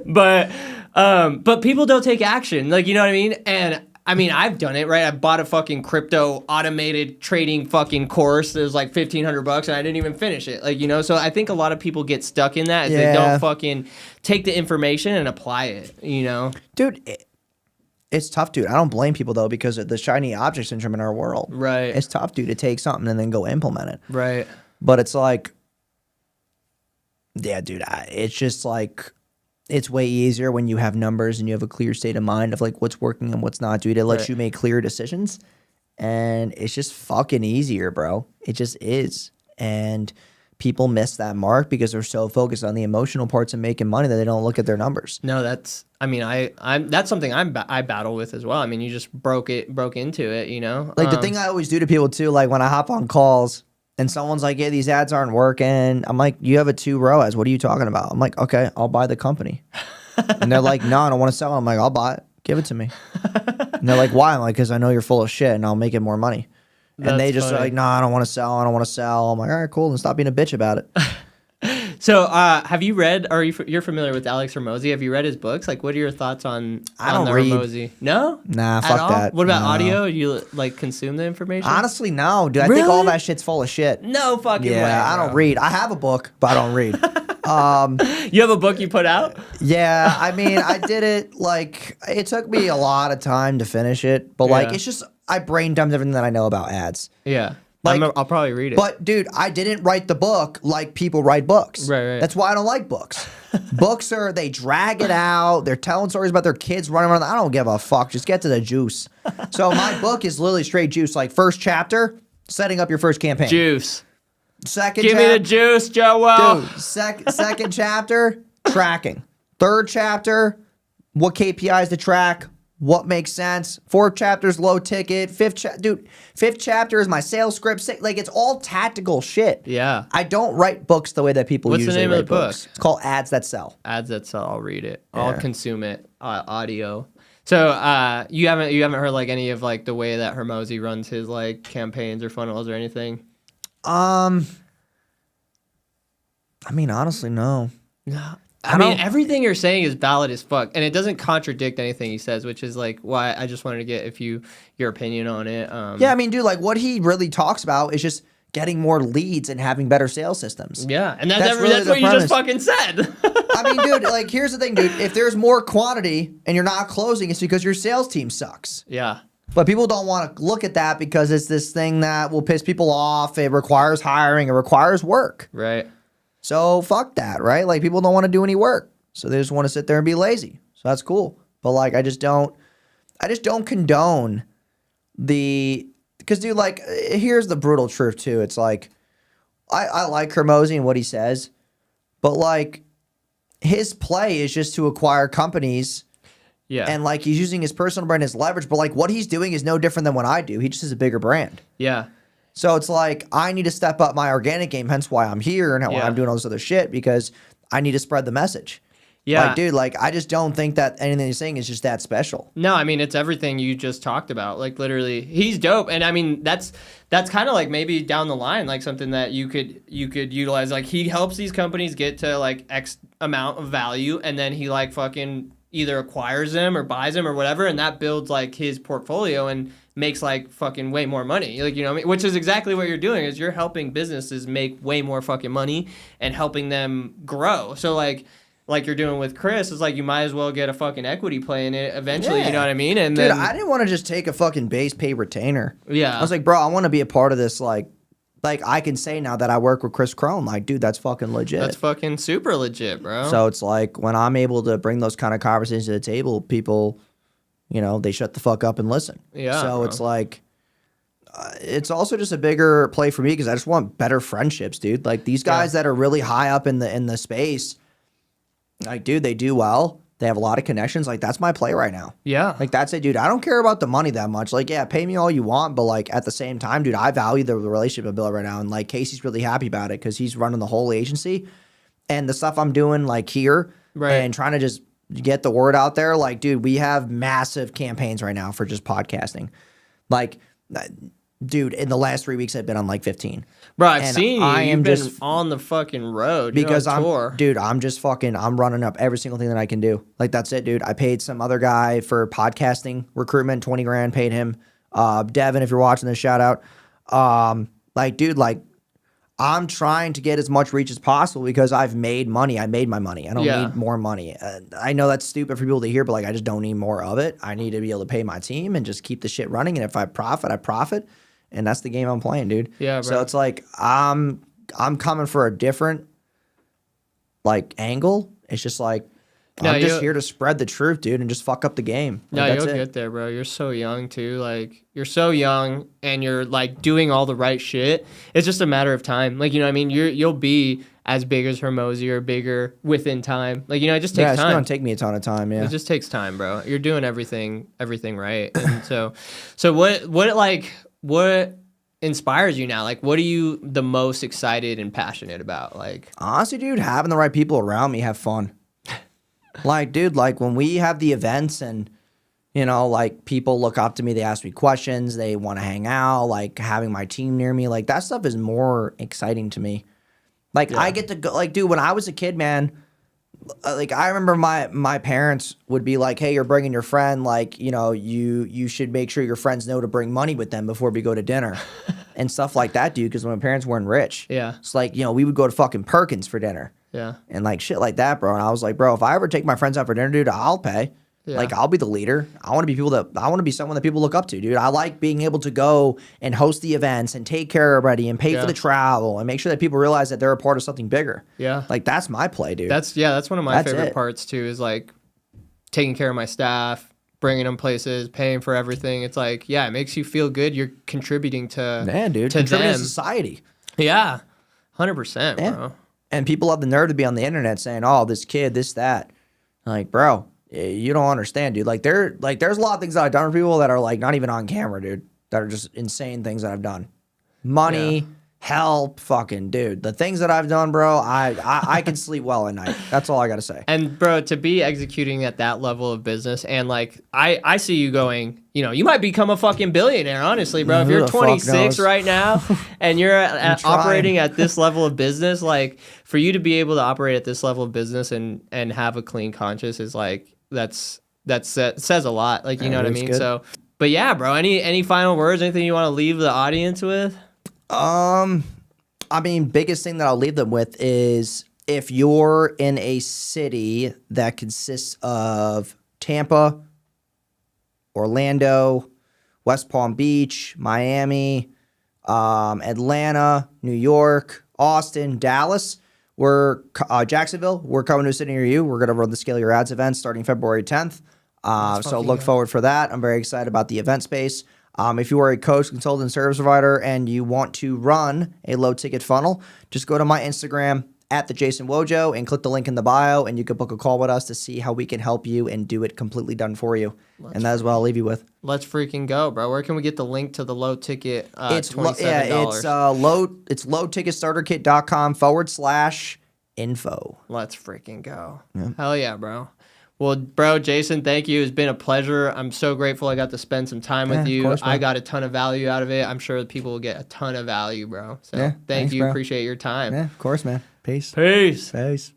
But people don't take action. Like, you know what I mean? And I mean, I've done it, right? I bought a fucking crypto automated trading fucking course. It was like $1,500 and I didn't even finish it. Like, you know, so I think a lot of people get stuck in that. They don't fucking take the information and apply it, you know? Dude, it's tough, dude. I don't blame people, though, because of the shiny object syndrome in our world. Right. It's tough, dude, to take something and then go implement it. Right. But it's like, yeah, dude, it's just like, it's way easier when you have numbers and you have a clear state of mind of like what's working and what's not, dude. It lets you make clear decisions, and it's just fucking easier, bro. It just is. And people miss that mark because they're so focused on the emotional parts of making money that they don't look at their numbers. No, that's something I battle with as well. I mean, you just broke into it, you know? Like the thing I always do to people too, like when I hop on calls and someone's like, yeah, these ads aren't working. I'm like, you have a 2 ROAS. What are you talking about? I'm like, okay, I'll buy the company. And they're like, no, I don't want to sell it. I'm like, I'll buy it. Give it to me. And they're like, why? I'm like, because I know you're full of shit and I'll make it more money. And they just are like, no, I don't want to sell. I don't want to sell. I'm like, all right, cool. Then stop being a bitch about it. So, have you read, or you're familiar with Alex Hormozi? Have you read his books? Like, what are your thoughts on the read. Hormozi? No? Nah, fuck that. What about audio? You, like, consume the information? Honestly, no, dude. I think all that shit's full of shit. No fucking way, Yeah, I don't read. I have a book, but I don't read. You have a book you put out? Yeah, I mean, I did it, like, it took me a lot of time to finish it, but, like, it's just, I brain dumped everything that I know about ads. Yeah. Like, I'll probably read it. But dude, I didn't write the book like people write books. Right. That's why I don't like books. Books they drag it out. They're telling stories about their kids running around. I don't give a fuck. Just get to the juice. So my book is literally straight juice. Like first chapter, setting up your first campaign. Juice. Give me the juice, Joel. Dude, second chapter, tracking. Third chapter, what KPIs to track. What makes sense? Fourth chapter is low ticket. Fifth chapter is my sales script. Like it's all tactical shit. Yeah. I don't write books the way that people What's usually the name write of the book? books. It's called Ads That Sell. Ads That Sell. I'll read it. Yeah. I'll consume it. Audio. So you haven't heard like any of like the way that Hormozi runs his like campaigns or funnels or anything? I mean, honestly, no. No. I mean, everything you're saying is valid as fuck, and it doesn't contradict anything he says, which is like why I just wanted to get your opinion on it. Yeah, I mean, dude, like what he really talks about is just getting more leads and having better sales systems. Yeah, and that's what you just fucking said. I mean, dude, like here's the thing, dude. If there's more quantity and you're not closing, it's because your sales team sucks. Yeah. But people don't want to look at that because it's this thing that will piss people off. It requires hiring. It requires work. Right. So fuck that, right? Like people don't want to do any work. So they just want to sit there and be lazy. So that's cool. But like I just don't condone because dude, like here's the brutal truth too. It's like I like Hormozi and what he says, but like his play is just to acquire companies. Yeah. And like he's using his personal brand as leverage, but like what he's doing is no different than what I do. He just has a bigger brand. Yeah. So it's like I need to step up my organic game, hence why I'm here and why I'm doing all this other shit because I need to spread the message. Yeah. Like, dude, like I just don't think that anything he's saying is just that special. No, I mean it's everything you just talked about. Like literally, he's dope, and I mean that's kind of like maybe down the line, like something that you could utilize. Like he helps these companies get to like X amount of value, and then he like fucking either acquires them or buys them or whatever, and that builds like his portfolio and makes like fucking way more money. Like, you know what I mean? Which is exactly what you're doing is you're helping businesses make way more fucking money and helping them grow. So like you're doing with Chris, it's like you might as well get a fucking equity play in it eventually, you know what I mean? And dude, then, I didn't want to just take a fucking base pay retainer. Yeah. I was like, bro, I want to be a part of this. Like I can say now that I work with Chris Crone, like, dude, that's fucking legit. That's fucking super legit, bro. So it's like when I'm able to bring those kind of conversations to the table, people, you know, they shut the fuck up and listen. Yeah. So bro. it's like, it's also just a bigger play for me because I just want better friendships, dude. Like these guys that are really high up in the space, like, dude, they do well. They have a lot of connections. Like, that's my play right now. Yeah. Like, that's it, dude. I don't care about the money that much. Like, yeah, pay me all you want. But, like, at the same time, dude, I value the relationship I built right now. And, like, Casey's really happy about it because he's running the whole agency. And the stuff I'm doing, like, here and trying to just get the word out there. Like, dude, we have massive campaigns right now for just podcasting. Like, dude, in the last 3 weeks, I've been on, like, 15. Bro, I've seen you. You've been on the fucking road. Because I'm running up every single thing that I can do. Like, that's it, dude. I paid some other guy for podcasting recruitment, 20 grand, paid him. Devin, if you're watching this, shout out. Like, dude, like, I'm trying to get as much reach as possible because I've made money. I made my money. I don't need more money. I know that's stupid for people to hear, but, like, I just don't need more of it. I need to be able to pay my team and just keep the shit running. And if I profit, I profit. And that's the game I'm playing, dude. Yeah, bro. So it's like I'm coming for a different like angle. It's just like I'm just here to spread the truth, dude, and just fuck up the game. Like, you'll get there, bro. You're so young too. Like you're so young and you're like doing all the right shit. It's just a matter of time. Like, you know what I mean? You'll be as big as Hormozi or bigger within time. Like, you know, it just takes time. It's gonna take me a ton of time, yeah. It just takes time, bro. You're doing everything right. And so what inspires you now? Like, what are you the most excited and passionate about? Like, honestly, dude, having the right people around me have fun. Like, dude, like when we have the events and, you know, like people look up to me, they ask me questions, they want to hang out, like having my team near me, like that stuff is more exciting to me. Like I get to go, like, dude, when I was a kid, man, like I remember my parents would be like, hey, you're bringing your friend, like, you know, you should make sure your friends know to bring money with them before we go to dinner and stuff like that, dude, because when my parents weren't rich, it's like, you know, we would go to fucking Perkins for dinner and like shit like that, bro. And I was like, bro, if I ever take my friends out for dinner, dude, I'll pay. Yeah. Like, I'll be the leader. I want to be someone that people look up to, dude. I like being able to go and host the events and take care of everybody and pay for the travel and make sure that people realize that they're a part of something bigger. Yeah. Like, that's my play, dude. That's one of my favorite parts too, is like taking care of my staff, bringing them places, paying for everything. It's like, yeah, it makes you feel good. You're contributing to contributing to society. Yeah. 100%, bro. And people have the nerve to be on the internet saying, "Oh, this kid, this, that." Like, bro, you don't understand, dude. There's a lot of things that I've done for people that are like not even on camera, dude. That are just insane things that I've done. Money, help, fucking dude. The things that I've done, bro, I can sleep well at night. That's all I gotta say. And bro, to be executing at that level of business, and like I see you going, you might become a fucking billionaire, honestly, bro. If you're 26 right now and you're operating at this level of business, like for you to be able to operate at this level of business and have a clean conscience is like that says a lot. Like, you know what I mean? Good. So, but yeah, bro, any final words, anything you want to leave the audience with? I mean, biggest thing that I'll leave them with is if you're in a city that consists of Tampa, Orlando, West Palm Beach, Miami, Atlanta, New York, Austin, Dallas, Jacksonville, we're coming to a city near you. We're going to run the Scale Your Ads event starting February 10th. So look forward for that. I'm very excited about the event space. If you are a coach, consultant, service provider, and you want to run a low-ticket funnel, just go to my Instagram at the Jason Wojo and click the link in the bio, and you can book a call with us to see how we can help you and do it completely done for you. And that is what I'll leave you with. Let's freaking go, bro. Where can we get the link to the low-ticket $27? It's lowticketstarterkit.com/info. Let's freaking go. Yeah. Hell yeah, bro. Well, bro, Jason, thank you. It's been a pleasure. I'm so grateful I got to spend some time with you. Course, I got a ton of value out of it. I'm sure people will get a ton of value, bro. So thank you. Bro. Appreciate your time. Yeah, of course, man. Peace. Peace. Peace.